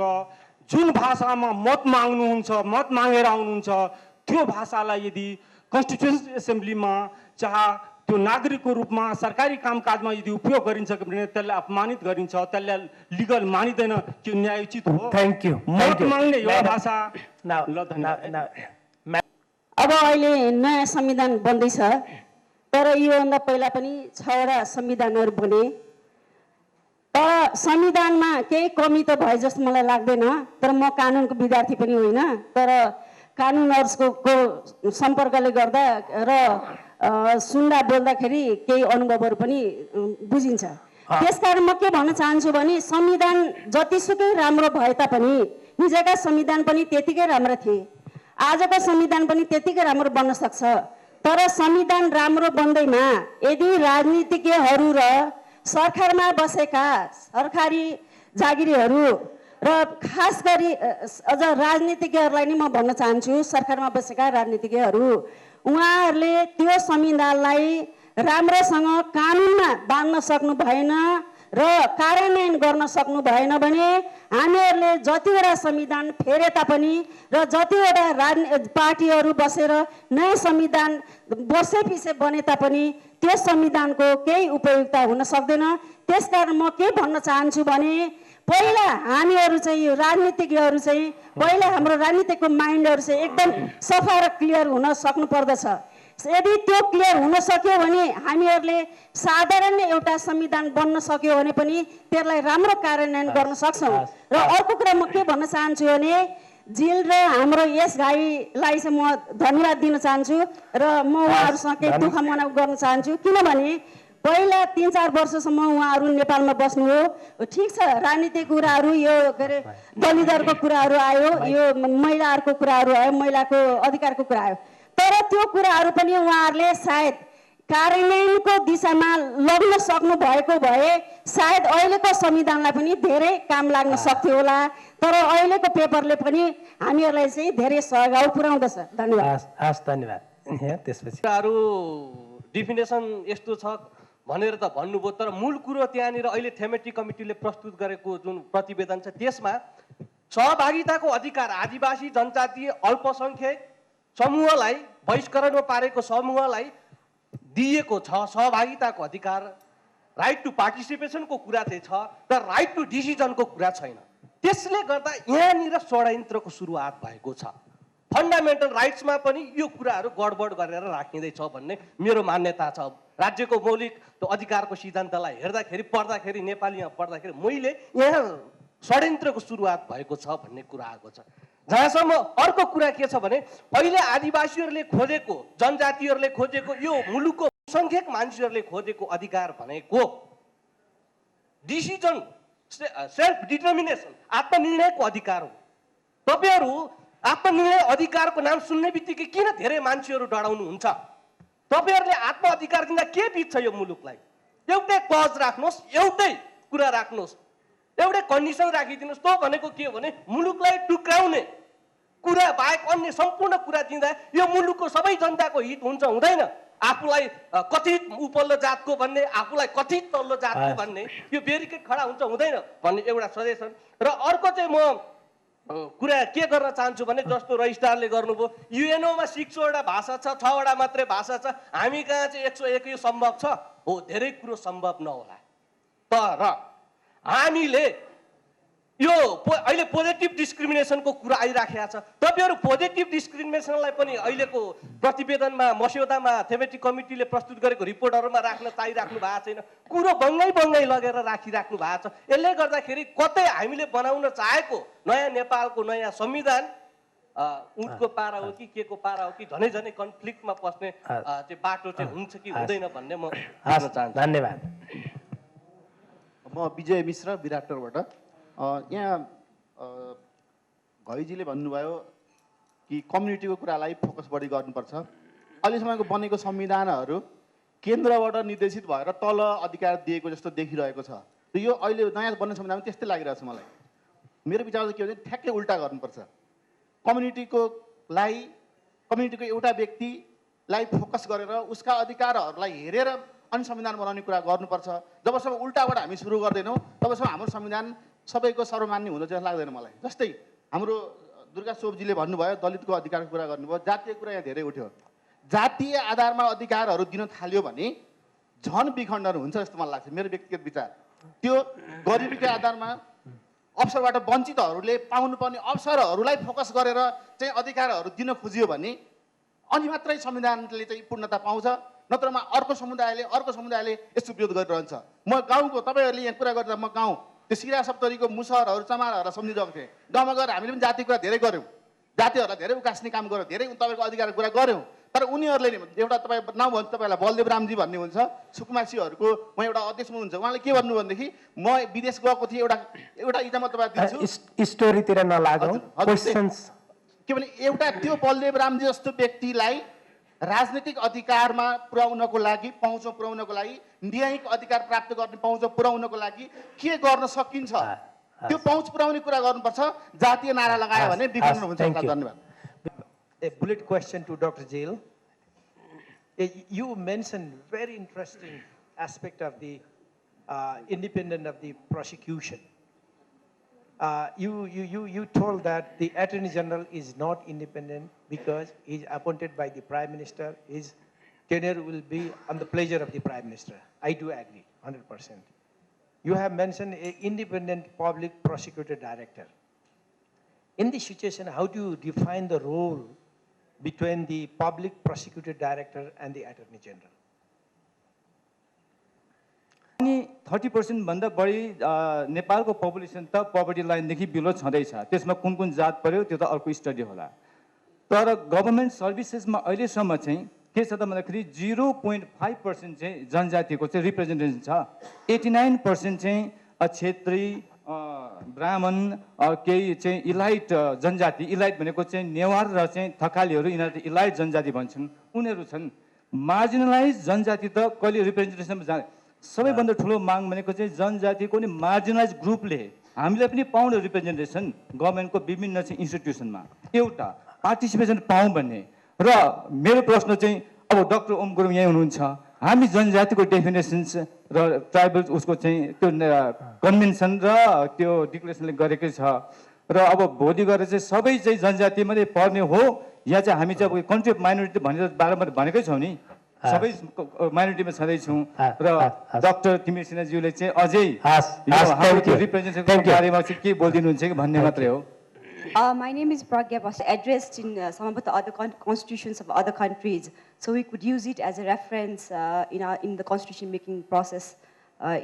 जुन भाषामा मत माग्नुहुन्छ, मत मागेर आउनुहुन्छ, त्यो भाषालाई यदि कन्स्टिट्युसन एसेम्ब्लीमा चाहे त्यो नागरिकको रूपमा सरकारी कामकाजमा यदि उपयोग गरिन्छ भने त्यसलाई अपमानित गरिन्छ, त्यसलाई लिगल मानिँदैन, त्यो न्यायोचित हो? Thank you. मत माग्ने यो भाषा। अब अहिले नयाँ संविधान बन्दैछ, तर योभन्दा पहिला पनि 6वटा संविधानहरू बने। तर संविधानमा केही कमी त भए जस्तो मलाई लाग्दैन, तर म कानुनको विद्यार्थी पनि होइन, तर कानुनहरूको सम्पर्कले गर्दा र सुन्दा बोल्दाखेरि केही अनुभवहरू पनि बुझिन्छ। त्यसकारण म के भन्न चाहन्छु भने संविधान जतिसुकै राम्रो भए तापनि हिजोका संविधान पनि त्यतिकै राम्रा थिए, आजको संविधान पनि त्यतिकै राम्रो बन्न सक्छ। तर संविधान राम्रो बन्दैमा यदि राजनीतिज्ञहरू र सरकारमा बसेका सरकारी जागिरीहरू र खास गरी अझ राजनीतिज्ञहरूलाई नै म भन्न चाहन्छु, सरकारमा बसेका राजनीतिज्ञहरू उहाँहरूले त्यो संविधानलाई राम्रोसँग कानुनमा बाँध्न सक्नु भएन र कार्यान्वयन गर्न सक्नु भएन भने हामीहरूले जतिवटा संविधान फेरे तापनि र जतिवटा पार्टीहरू बसेर नयाँ संविधान वर्षैपिछे बने तापनि त्यो संविधानको केही उपयोगिता हुन सक्दैन। त्यसकारण म के भन्न चाहन्छु भने पहिला हामीहरू चाहिँ राजनीतिज्ञहरू चाहिँ पहिला हाम्रो राजनीतिको माइन्डहरू चाहिँ एकदम सफा र क्लियर हुन सक्नु पर्दछ। यदि त्यो क्लियर हुन सक्यो भने हामीहरूले साधारण एउटा संविधान बन्न सक्यो भने पनि त्यसलाई राम्रो कार्यान्वयन गर्न सक्छौँ। र अर्को कुरा म के भन्न चाहन्छु भने जिल र हाम्रो यस भाइलाई चाहिँ म धन्यवाद दिन चाहन्छु र म उहाँहरूसँग केही दुःख मनाउ गर्न चाहन्छु, किनभने पहिला 3-4 वर्षसम्म उहाँहरू नेपालमा बस्नु हो, ठिक छ, राजनीतिक कुराहरू यो के अरे दलितहरूको कुराहरू आयो, यो महिलाहरूको कुराहरू आयो, महिलाको अधिकारको कुरा आयो, तर त्यो कुराहरू पनि उहाँहरूले सायद कार्यान्वयनको दिशामा लग्न सक्नु भएको भए सायद अहिलेको संविधानलाई पनि धेरै काम लाग्न सक्थ्यो होला। तर अहिलेको पेपरले पनि हामीहरूलाई चाहिँ धेरै सहयोग पुर्याउँदछ। धन्यवाद। धन्यवाद। त्यसपछि डिफिनेसन यस्तो छ भनेर त भन्नुभयो, तर मूल कुरो त्यहाँनिर अहिले थेमेटिक कमिटीले प्रस्तुत गरेको जुन प्रतिवेदन छ त्यसमा सहभागिताको अधिकार आदिवासी जनजातीय अल्पसङ्ख्यक समूहलाई बहिष्करणमा पारेको समूहलाई दिएको छ सहभागिताको अधिकार, राइट टु पार्टिसिपेसनको कुरा चाहिँ छ, तर राइट टु डिसिजनको कुरा छैन। त्यसले गर्दा यहाँनिर षड्यन्त्रको सुरुवात भएको छ। फन्डामेन्टल राइट्समा पनि यो कुराहरू गडबड गरेर राखिँदैछ भन्ने मेरो मान्यता छ। राज्यको मौलिक त्यो अधिकारको सिद्धान्तलाई हेर्दाखेरि पढ्दाखेरि नेपालीमा पढ्दाखेरि मैले यहाँ षड्यन्त्रको सुरुवात भएको छ भन्ने कुरा आएको छ। जहाँसम्म अर्को कुरा के छ भने अहिले आदिवासीहरूले खोजेको, जनजातिहरूले खोजेको, यो मुलुकको सङ्ख्यक मान्छेहरूले खोजेको अधिकार भनेको डिसिजन, सेल्फ डिटर्मिनेसन, आत्मनिर्णयको अधिकार हो। तपाईँहरू आत्मनिर्णय अधिकारको नाम सुन्ने बित्तिकै किन धेरै मान्छेहरू डराउनुहुन्छ? तपाईँहरूले आत्म अधिकार दिँदा के बित्छ यो मुलुकलाई? एउटै क्लज राख्नुहोस्, एउटै कुरा राख्नुहोस्, एउटै कन्डिसन राखिदिनुहोस्। त्यो भनेको के हो भने मुलुकलाई टुक्राउने कुरा बाहेक अन्य सम्पूर्ण कुरा दिँदा यो मुलुकको सबै जनताको हित हुन्छ हुँदैन? आफूलाई कथित उपल्लो जातको भन्ने, आफूलाई कथित तल्लो जातको भन्ने, यो बेरिकेड खडा हुन्छ हुँदैन भन्ने एउटा सजेसन। र अर्को चाहिँ म कुरा के गर्न चाहन्छु भने जस्तो रजिस्ट्रारले गर्नुभयो, युएनओमा 600 भाषा छ, 6वटा मात्रै भाषा छ, हामी कहाँ चाहिँ 101 यो सम्भव छ? हो, धेरै कुरो सम्भव नहोला, तर हामीले यो अहिले पोजिटिभ डिस्क्रिमिनेसनको कुरा आइराखेको छ। तपाईँहरू पोजिटिभ डिस्क्रिमिनेसनलाई पनि अहिलेको प्रतिवेदनमा, मस्यौदामा थेमेटिक कमिटीले प्रस्तुत गरेको रिपोर्टहरूमा राख्न चाहिराख्नु भएको छैन। कुरो बङ्गै लगेर राखिराख्नु भएको छ। यसले गर्दाखेरि कतै हामीले बनाउन चाहेको नयाँ नेपालको नयाँ संविधान उँटको पारा हो कि के को पारा हो कि झनै झनै कन्फ्लिक्टमा पस्ने चाहिँ बाटो चाहिँ हुन्छ कि हुँदैन भन्ने म बुझ्न चाहन्छु। धन्यवाद। म विजय मिश्र विराटनगरबाट। यहाँ घैजीले भन्नुभयो कि कम्युनिटीको कुरालाई फोकस बढी गर्नुपर्छ। अहिलेसम्मको बनेको संविधानहरू केन्द्रबाट निर्देशित भएर तल अधिकार दिएको जस्तो देखिरहेको छ। यो अहिले नयाँ बन्ने संविधानमा त्यस्तै लागिरहेको छ मलाई। मेरो विचार चाहिँ के हो भने ठ्याक्कै उल्टा गर्नुपर्छ। कम्युनिटीको एउटा व्यक्तिलाई फोकस गरेर उसका अधिकारहरूलाई हेरेर अनि संविधान बनाउने कुरा गर्नुपर्छ। जबसम्म उल्टाबाट हामी सुरु गर्दैनौँ तबसम्म हाम्रो संविधान सबैको सर्वमान्य हुँदो जस्तो लाग्दैन मलाई। जस्तै हाम्रो दुर्गा सोपजीले भन्नुभयो दलितको अधिकारको कुरा गर्नुभयो, जातीय कुरा यहाँ धेरै उठ्यो। जातीय आधारमा अधिकारहरू दिन थाल्यो भने झन विखण्डन हुन्छ जस्तो मलाई लाग्छ, मेरो व्यक्तिगत विचार। त्यो गरिबीको आधारमा अवसरबाट वञ्चितहरूले पाउनुपर्ने अवसरहरूलाई फोकस गरेर चाहिँ अधिकारहरू दिन खोजियो भने अनि मात्रै संविधानले चाहिँ पूर्णता पाउँछ। नत्रमा अर्को समुदायले यस्तो विरोध गरिरहन्छ। म गाउँको, तपाईँहरूले यहाँ कुरा गर्दा म गाउँ त्यो सिरा सप्तरीको मुसहरहरू चमारहरूलाई सम्झिरहेको थिएँ। गाउँमा गएर हामीले पनि जातिको कुरा धेरै गऱ्यौँ, जातिहरूलाई धेरै उकास्ने काम गऱ्यौँ, धेरै तपाईँको अधिकारको कुरा गऱ्यौँ। तर उनीहरूले एउटा तपाईँ नाउँ भन्नु तपाईँलाई बलदेव रामजी भन्ने हुन्छ, सुकुमासीहरूको म एउटा अध्यक्ष हुनुहुन्छ। उहाँले के भन्नु भनेदेखि म विदेश गएको थिएँ, एउटा इजाम तपाईँ दिन्छु, स्टोरीतिर नलागौँ, क्वेसन्स के भने एउटा त्यो बलदेव रामजी जस्तो व्यक्तिलाई राजनीतिक अधिकारमा पुर्याउनको लागि, पहुँच पुर्याउनको लागि, न्यायिक अधिकार प्राप्त गर्ने पहुँच पुर्याउनको लागि के गर्न सकिन्छ त्यो पहुँच पुर्याउने कुरा गर्नुपर्छ। जातीय नारा लगायो भने विखण्डन हुन्छ। धन्यवाद। A bullet question to Dr. Jail. You mentioned very interesting aspect of the independent of the prosecution. You told that the Attorney General is not independent because he is appointed by the Prime Minister. His tenure will be on the pleasure of the Prime Minister. I do agree, 100%. You have mentioned an independent public prosecutor director. In this situation, how do you define the role between the public prosecutor director and the Attorney General? 30% भन्दा बढी नेपालको population त poverty लाइनदेखि below छँदैछ। त्यसमा कुन कुन जात पर्यो त्यो त अर्को स्टडी होला। तर गभर्नमेन्ट सर्भिसेसमा अहिलेसम्म चाहिँ के छ त भन्दाखेरि 0.5% चाहिँ जनजातिको चाहिँ रिप्रेजेन्टेसन छ। 89% चाहिँ क्षेत्री, ब्राह्मण, केही चाहिँ इलाइट जनजाति, इलाइट भनेको चाहिँ नेवार र चाहिँ थकालीहरू, यिनीहरू इलाइट जनजाति भन्छन्, उनीहरू छन्। मार्जिनलाइज जनजाति त कहिले रिप्रेजेन्टेसनमा जाने। सबैभन्दा ठुलो माग भनेको चाहिँ जनजातिको नि मार्जिनलाइज ग्रुपले हामीले पनि पाउने रिप्रेजेन्टेसन गभर्मेन्टको विभिन्न चाहिँ इन्स्टिट्युसनमा एउटा पार्टिसिपेसन पाऊँ भन्ने। र मेरो प्रश्न चाहिँ अब डाक्टर ओम गुरुङ यहीँ हुनुहुन्छ, हामी जनजातिको डेफिनेसन्स र ट्राइबल उसको चाहिँ त्यो कन्भेन्सन र त्यो डिक्लेरेसनले गरेकै छ। र अब भोलि गएर चाहिँ सबै चाहिँ जनजाति मात्रै पर्ने हो या चाहिँ हामी चाहिँ अब कन्ट्री अफ माइनोरिटी भनेर बारम्बार भनेकै छौँ नि, सबै माइनोरिटीमा छँदैछौँ। र डाक्टर तिमिर सिन्हाज्यूले चाहिँ अझै रिप्रेजेन्टेसनको बारेमा चाहिँ के बोलिदिनुहुन्छ कि भन्ने मात्रै हो। My name is Pragya was addressed in some of the other constitutions of other countries, so we could use it as a reference in the constitution making process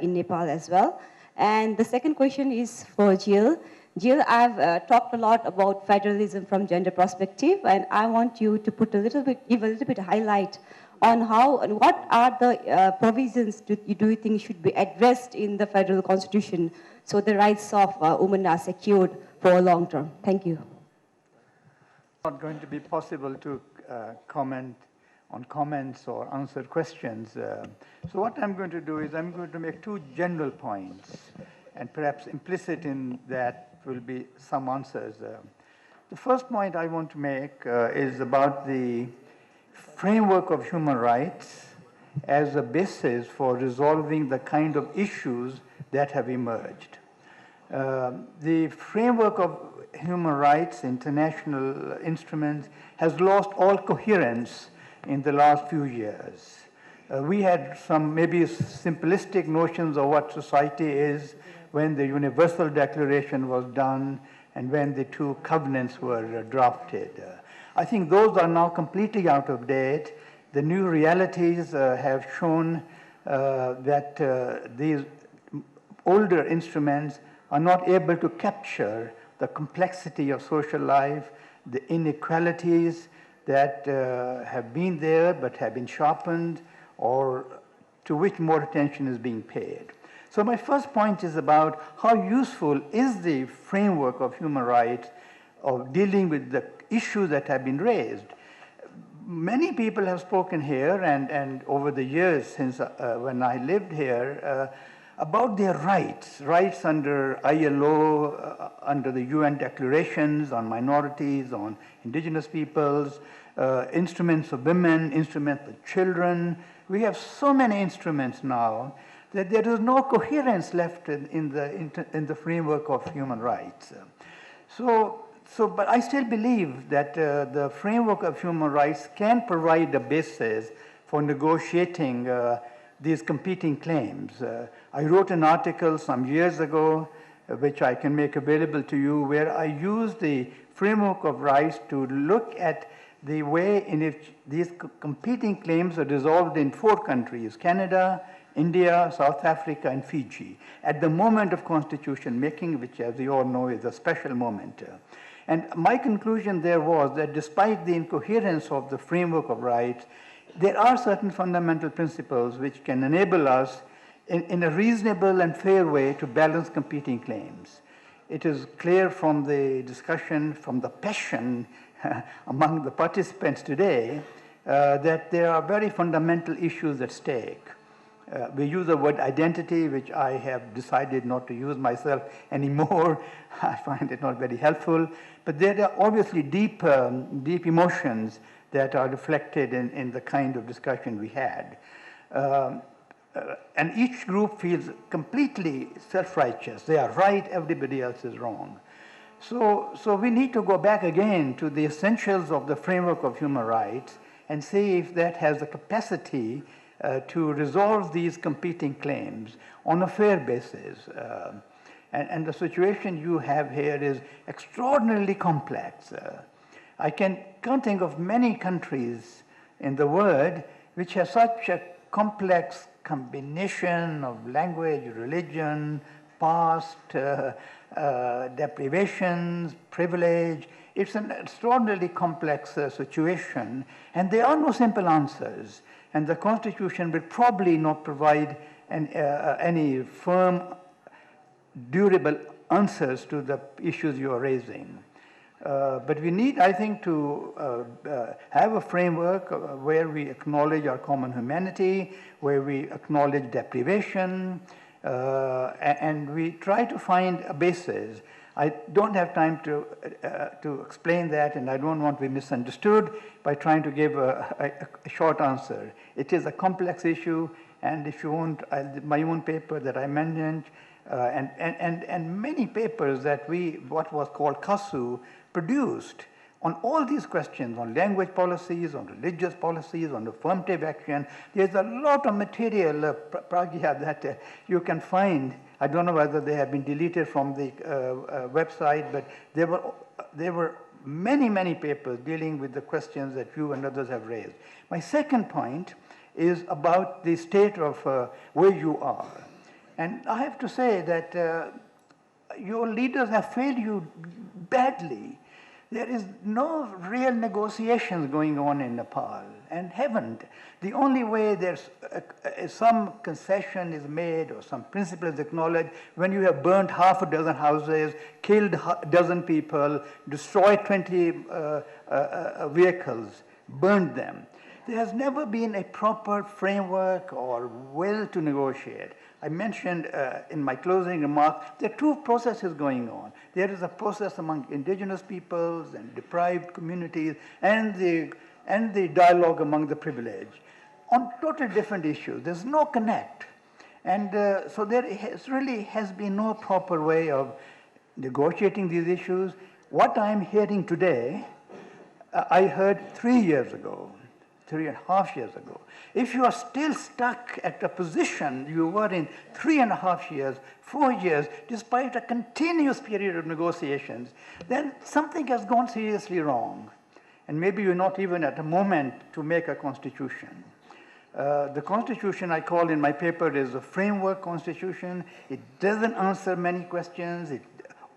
in Nepal as well. And the second question is for Jill. Jill, I've talked a lot about federalism from gender perspective, and I want you to put give a little bit of highlight on how and what are the provisions do you think should be addressed in the federal constitution so the rights of women are secured for a long term. Thank you. It's not going to be possible to comment on comments or answer questions. So what I'm going to do is I'm going to make two general points, and perhaps implicit in that will be some answers. The first point I want to make is about the framework of human rights as a basis for resolving the kind of issues that have emerged. The framework of human rights, international instruments, has lost all coherence in the last few years. We had some maybe simplistic notions of what society is when the Universal Declaration was done and when the two covenants were drafted. I think those are now completely out of date. The new realities have shown that these older instruments are not able to capture the complexity of social life, the inequalities that have been there but have been sharpened, or to which more attention is being paid. So my first point is about how useful is the framework of human rights of dealing with the issues that have been raised. Many people have spoken here and over the years since when I lived here about their rights under ILO, under the UN declarations on minorities, on indigenous peoples, instruments of women, instruments of children. We have so many instruments now that there is no coherence left in the framework of human rights. But I still believe that the framework of human rights can provide a basis for negotiating these competing claims. I wrote an article some years ago, which I can make available to you, where I used the framework of rights to look at the way in which these competing claims are resolved in 4 countries: Canada, India, South Africa, and Fiji, at the moment of constitution making, which, as you all know, is a special moment. And my conclusion there was that despite the incoherence of the framework of rights, there are certain fundamental principles which can enable us in a reasonable and fair way to balance competing claims. It is clear from the discussion, from the passion among the participants today, that there are very fundamental issues at stake. We use the word identity, which I have decided not to use myself anymore. I find it not very helpful. But there are obviously deep emotions that are reflected in the kind of discussion we had. And each group feels completely self-righteous. They are right, everybody else is wrong. So we need to go back again to the essentials of the framework of human rights and see if that has the capacity to resolve these competing claims on a fair basis. And the situation you have here is extraordinarily complex. I can't think of many countries in the world which have such a complex combination of language, religion, past, deprivations, privilege. It's an extraordinarily complex situation, and there are no simple answers. And the Constitution will probably not provide any firm, durable answers to the issues you are raising. But we need, I think, to have a framework where we acknowledge our common humanity, where we acknowledge deprivation, and we try to find a basis. I don't have time to explain that, and I don't want to be misunderstood by trying to give a short answer. It is a complex issue, and if you want, my own paper that I mentioned, and many papers that what was called CASU, produced on all these questions, on language policies, on religious policies, on affirmative action. There's a lot of material, Pragya, that you can find. I don't know whether they have been deleted from the website, but there were many, many papers dealing with the questions that you and others have raised. My second point is about the state of where you are. And I have to say that your leaders have failed you badly. There is no real negotiations going on in Nepal, and haven't. The only way there's some concession is made or some principle is acknowledged when you have burnt half a dozen houses, killed a dozen people, destroyed 20 vehicles, burned them. There has never been a proper framework or will to negotiate. I mentioned in my closing remarks, there are 2 processes going on. There is a process among indigenous peoples and deprived communities, and the dialogue among the privileged on totally different issues. There's no connect. And so there really has been no proper way of negotiating these issues. What I'm hearing today, I heard 3 years ago, 3.5 years ago. If you are still stuck at a position you were in 3.5 years, 4 years, despite a continuous period of negotiations, then something has gone seriously wrong. And maybe you're not even at a moment to make a constitution. The constitution I call in my paper is a framework constitution. It doesn't answer many questions. It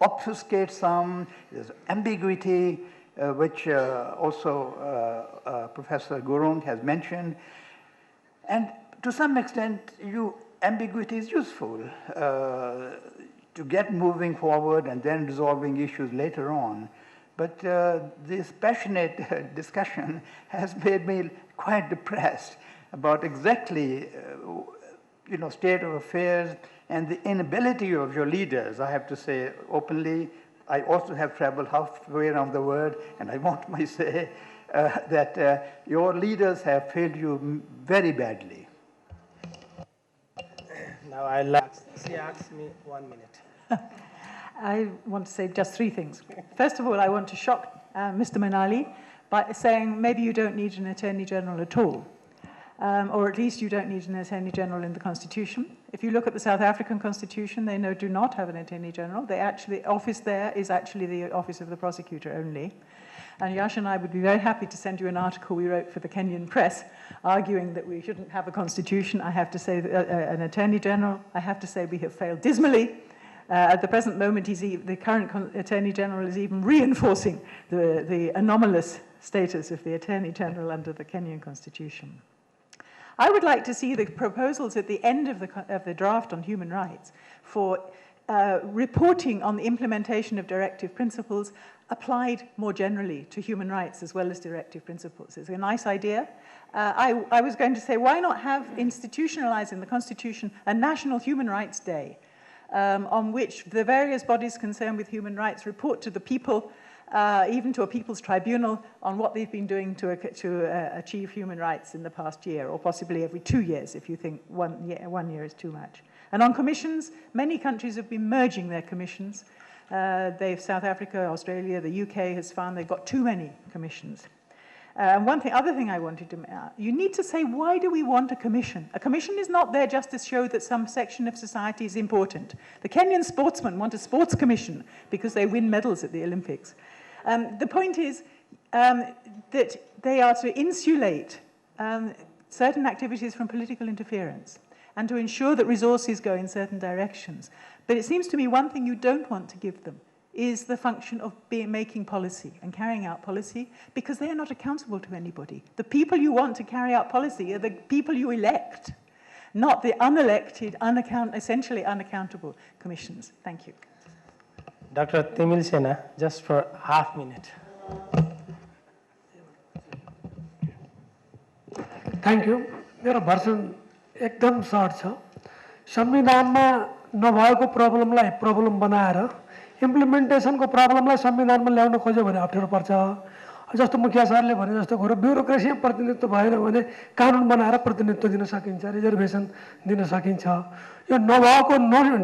obfuscates some. There's ambiguity. which also Professor Gurung has mentioned. And to some extent, ambiguity is useful to get moving forward and then resolving issues later on. But this passionate discussion has made me quite depressed about exactly, state of affairs and the inability of your leaders. I have to say openly, I also have traveled halfway around the world, and I want to say that your leaders have failed you very badly. Now she asked me 1 minute. I want to say just 3 things. First of all, I want to shock Mr. Manali by saying maybe you don't need an Attorney General at all, or at least you don't need an Attorney General in the Constitution. If you look at the South African Constitution, they do not have an Attorney General. The office there is actually the office of the prosecutor only. And Yash and I would be very happy to send you an article we wrote for the Kenyan press arguing that we shouldn't have a constitution. I have to say an Attorney General. I have to say we have failed dismally. At the present moment, the current Attorney General is even reinforcing the anomalous status of the Attorney General under the Kenyan Constitution. I would like to see the proposals at the end of the draft on human rights for reporting on the implementation of directive principles applied more generally to human rights as well as directive principles. It's a nice idea. I was going to say, why not have institutionalized in the Constitution a National Human Rights Day on which the various bodies concerned with human rights report to the people, even to a people's tribunal, on what they've been doing to achieve human rights in the past year, or possibly every 2 years if you think 1 year is too much. And on commissions, many countries have been merging their commissions. South Africa, Australia, the UK has found they've got too many commissions. And other thing I wanted to you need to say, why do we want a commission? A commission is not there just to show that some section of society is important. The Kenyan sportsmen want a sports commission because they win medals at the Olympics. The point is that they are to insulate certain activities from political interference and to ensure that resources go in certain directions. But it seems to me one thing you don't want to give them is the function of making policy and carrying out policy, because they are not accountable to anybody. The people you want to carry out policy are the people you elect, not the unelected, essentially unaccountable commissions. Thank you. Dr. Timil Sena, just for half minute. Thank you. मेरो version एकदम shirt छ। संविधानमा नभएको प्रब्लमलाई problem बनाएर इम्प्लिमेन्टेसनको प्रब्लमलाई संविधानमा ल्याउन खोज्यो भने अप्ठ्यारो पर्छ। जस्तो मुखिया सरले भने जस्तो कुरो ब्युरोक्रेसीमा प्रतिनिधित्व भएन भने कानुन बनाएर प्रतिनिधित्व दिन सकिन्छ, रिजर्भेसन दिन सकिन्छ। यो नभएको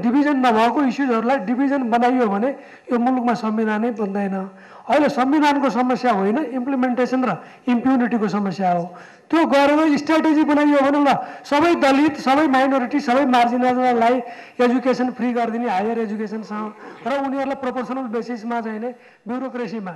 डिभिजन नभएको इस्युजहरूलाई डिभिजन बनाइयो भने यो मुलुकमा संविधानै बन्दैन। अहिले संविधानको समस्या होइन, इम्प्लिमेन्टेसन र इम्प्युनिटीको समस्या हो। त्यो गरेर स्ट्र्याटेजी बनाइयो भने ल सबै दलित, सबै माइनोरिटी, सबै मार्जिनललाई एजुकेसन फ्री गरिदिने हायर एजुकेसनसँग र उनीहरूलाई प्रोपोर्सनल बेसिसमा चाहिँ नै ब्युरोक्रेसीमा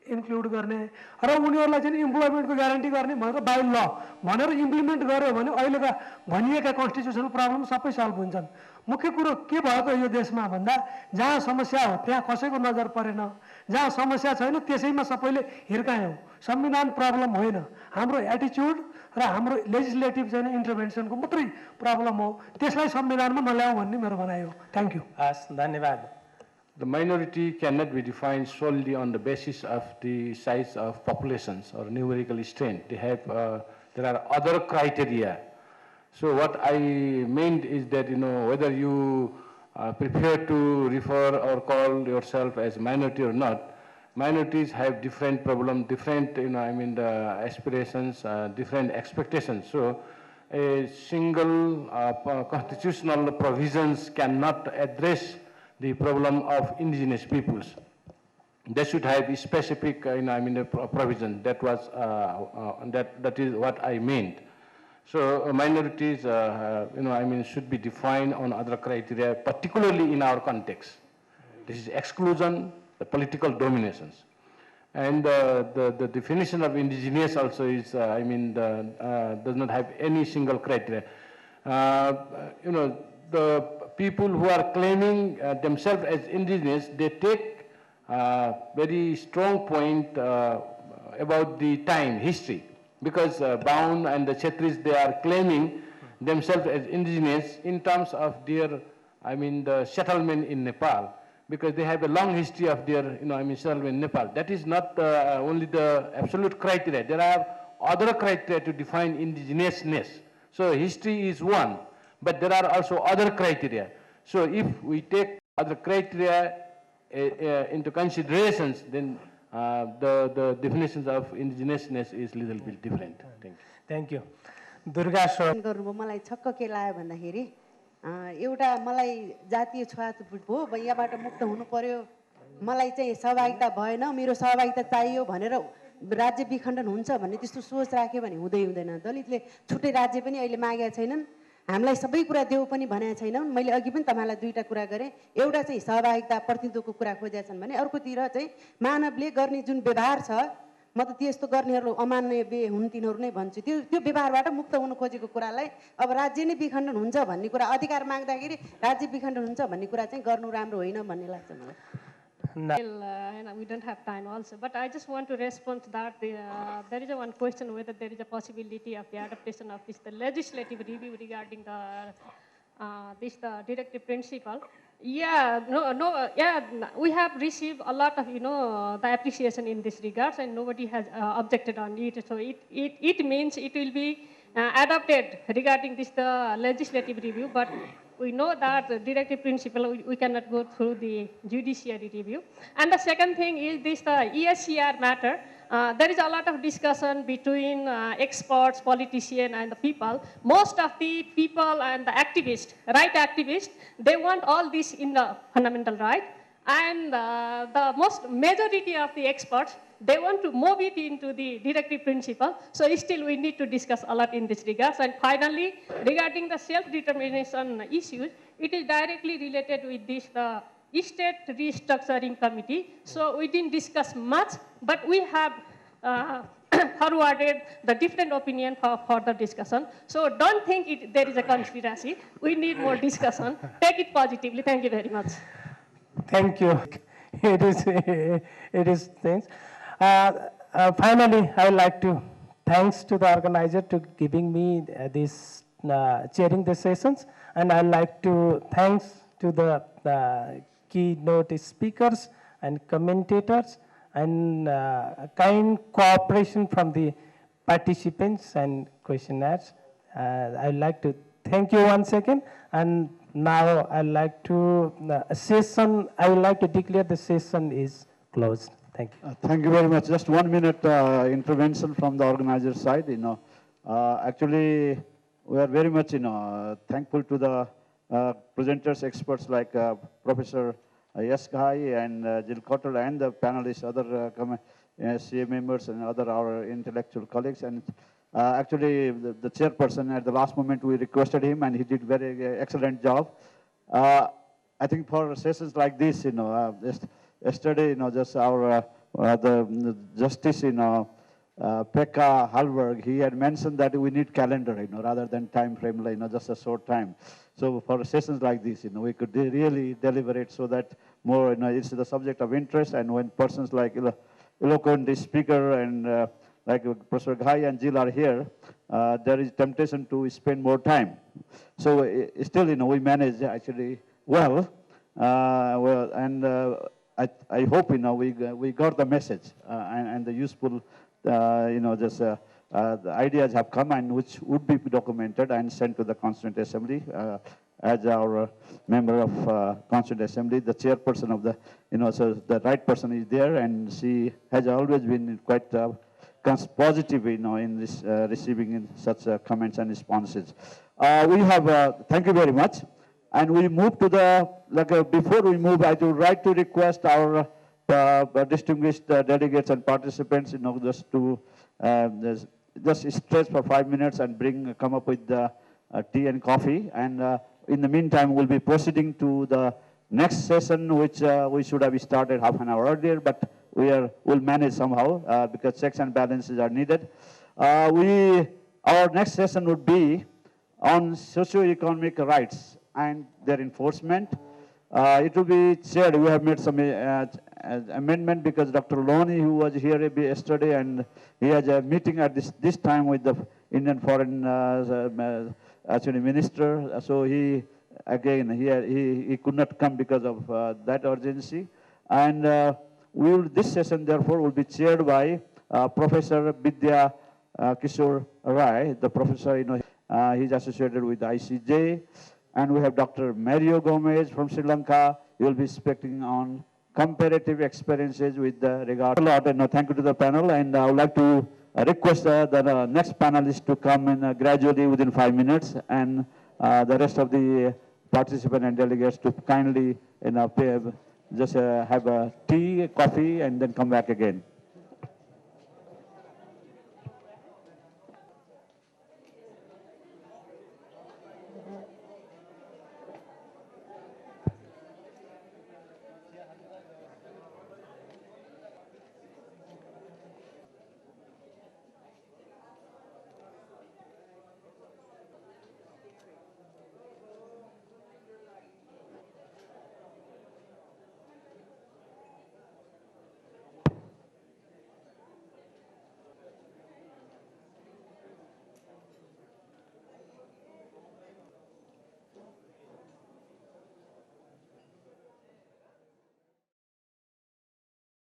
इन्क्लुड गर्ने र उनीहरूलाई चाहिँ इम्प्लोइमेन्टको ग्यारेन्टी गर्ने भनेर बाइ ल भनेर इम्प्लिमेन्ट गर्यो भने अहिलेका भनिएका कन्स्टिट्युसनल प्रब्लम सबै सल्भ हुन्छन्। मुख्य कुरो के भएको यो देशमा भन्दा जहाँ समस्या हो त्यहाँ कसैको नजर परेन, जहाँ समस्या छैन त्यसैमा सबैले हिर्कायौँ। संविधान प्रब्लम होइन, हाम्रो एटिच्युड र हाम्रो लेजिस्लेटिभ चाहिँ इन्टरभेन्सनको मात्रै प्रब्लम हो। त्यसलाई संविधानमा नल्याऊ भन्ने मेरो भनाइ हो। Thank you. हस्, धन्यवाद। The minority cannot be defined solely on the basis of the size of populations or numerical strength. There are other criteria. So what I meant is that, whether you prefer to refer or call yourself as minority or not, minorities have different problems, different, the aspirations, different expectations. So a single constitutional provisions cannot address the problem of indigenous peoples. They should have a specific, provision. That was that is what I meant. So minorities, should be defined on other criteria, particularly in our context. This is exclusion, the political dominations, and the definition of indigenous also is, does not have any single criteria. The people who are claiming themselves as indigenous, they take very strong point about the time, history, because Baun and the Chetris, they are claiming themselves as indigenous in terms of their, the settlement in Nepal, because they have a long history of their, settlement in Nepal. That is not only the absolute criteria. There are other criteria to define indigenousness. So history is one, but there are also other criteria. So if we take other criteria into considerations, then the definitions of indigenousness is a little bit different. Thank you. Durga sir. गर्नुभयो मलाई छक्क के लाग्यो भन्दाखेरि एउटा मलाई जातीय छुवाछुत भयो यहाँबाट मुक्त हुनु पर्यो मलाई चाहिँ सहभागिता भएन मेरो सहभागिता चाहियो भनेर राज्य विखण्डन हुन्छ भन्ने त्यस्तो सोच राख्यो भने हुँदैन दलितले छुट्टै राज्य पनि अहिले मागेका छैनन् हामीलाई सबै कुरा देऊ पनि भनेका छैनन् मैले अघि पनि तपाईलाई दुईटा कुरा गरे एउटा चाहिँ सहभागिता प्रतिनिधित्वको कुरा खोजेका छन् भने अर्कोतिर चाहिँ मानवले गर्ने जुन व्यवहार छ म त त्यस्तो गर्नेहरू अमानवीय हुन् तिनीहरू नै भन्छु त्यो व्यवहारबाट मुक्त हुन खोजेको कुरालाई अब राज्य नै विखण्डन हुन्छ भन्ने कुरा अधिकार माग्दाखेरि राज्य विखण्डन हुन्छ भन्ने कुरा चाहिँ गर्नु राम्रो होइन भन्ने लाग्छ मलाई And we don't have time also, but I just want to respond to that. There is one question whether there is a possibility of the adaptation of the legislative review regarding the directive principle. Yeah, we have received a lot of the appreciation in this regards, and nobody has objected on it. So it means it will be adopted regarding the legislative review, but we know that the directive principle, we cannot go through the judiciary review. And the second thing is the ESCR matter. There is a lot of discussion between experts, politicians, and the people. Most of the people and the activists, right activists, they want all this in the fundamental right. And the majority of the experts, they want to move it into the directive principle. So still we need to discuss a lot in this regard. And finally, regarding the self-determination issues, it is directly related with this state restructuring committee. So we didn't discuss much, but we have forwarded the different opinion for further discussion. So don't think there is a conspiracy. We need more discussion. Take it positively. Thank you very much. Thank you. It is things. Finally, I would like to thanks to the organizer to giving me this chairing the sessions, and I would like to thanks to the keynote speakers and commentators and kind cooperation from the participants and questionnaires. I would like to thank you once again, and now I would like to I would like to declare the session is closed. Thank you. Thank you very much. Just 1 minute intervention from the organizer side. Actually, we are very much thankful to the presenters, experts like Professor Yes Ghai and Jill Cottle and the panelists, other CA members and other our intellectual colleagues. And actually, the chairperson at the last moment we requested him, and he did very excellent job. I think for sessions like this, just yesterday, just our the justice, Pekka Hallberg, he had mentioned that we need calendar, rather than time frame, just a short time. So for sessions like this, we could really deliberate so that more, it's the subject of interest, and when persons like eloquent speaker and like Professor Ghai and Jill are here, there is temptation to spend more time. So still, we manage actually well, and I hope we got the message and the useful the ideas have come, and which would be documented and sent to the Constituent Assembly. As our member of Constituent Assembly, the chairperson of the so the right person is there, and she has always been quite positive in this receiving such comments and responses. We have thank you very much. And we move to the, before we move, I would like to request our distinguished delegates and participants, just to just stretch for 5 minutes and come up with the tea and coffee. And in the meantime, we'll be proceeding to the next session, which we should have started half an hour earlier, but we'll manage somehow because checks and balances are needed. Our next session would be on socio-economic rights and their enforcement. It will be chaired. We have made some amendment because Dr. Loni, who was here yesterday, and he has a meeting at this time with the Indian Foreign actually Minister. So he again he could not come because of that urgency. And this session therefore will be chaired by Professor Vidya Kishore Rai, the professor. He's associated with ICJ. And we have Dr. Mario Gomez from Sri Lanka. He will be speaking on comparative experiences with regard. Thank you to the panel, and I would like to request the next panelist to come in gradually within 5 minutes, and the rest of the participants and delegates to kindly just have a tea, coffee, and then come back again.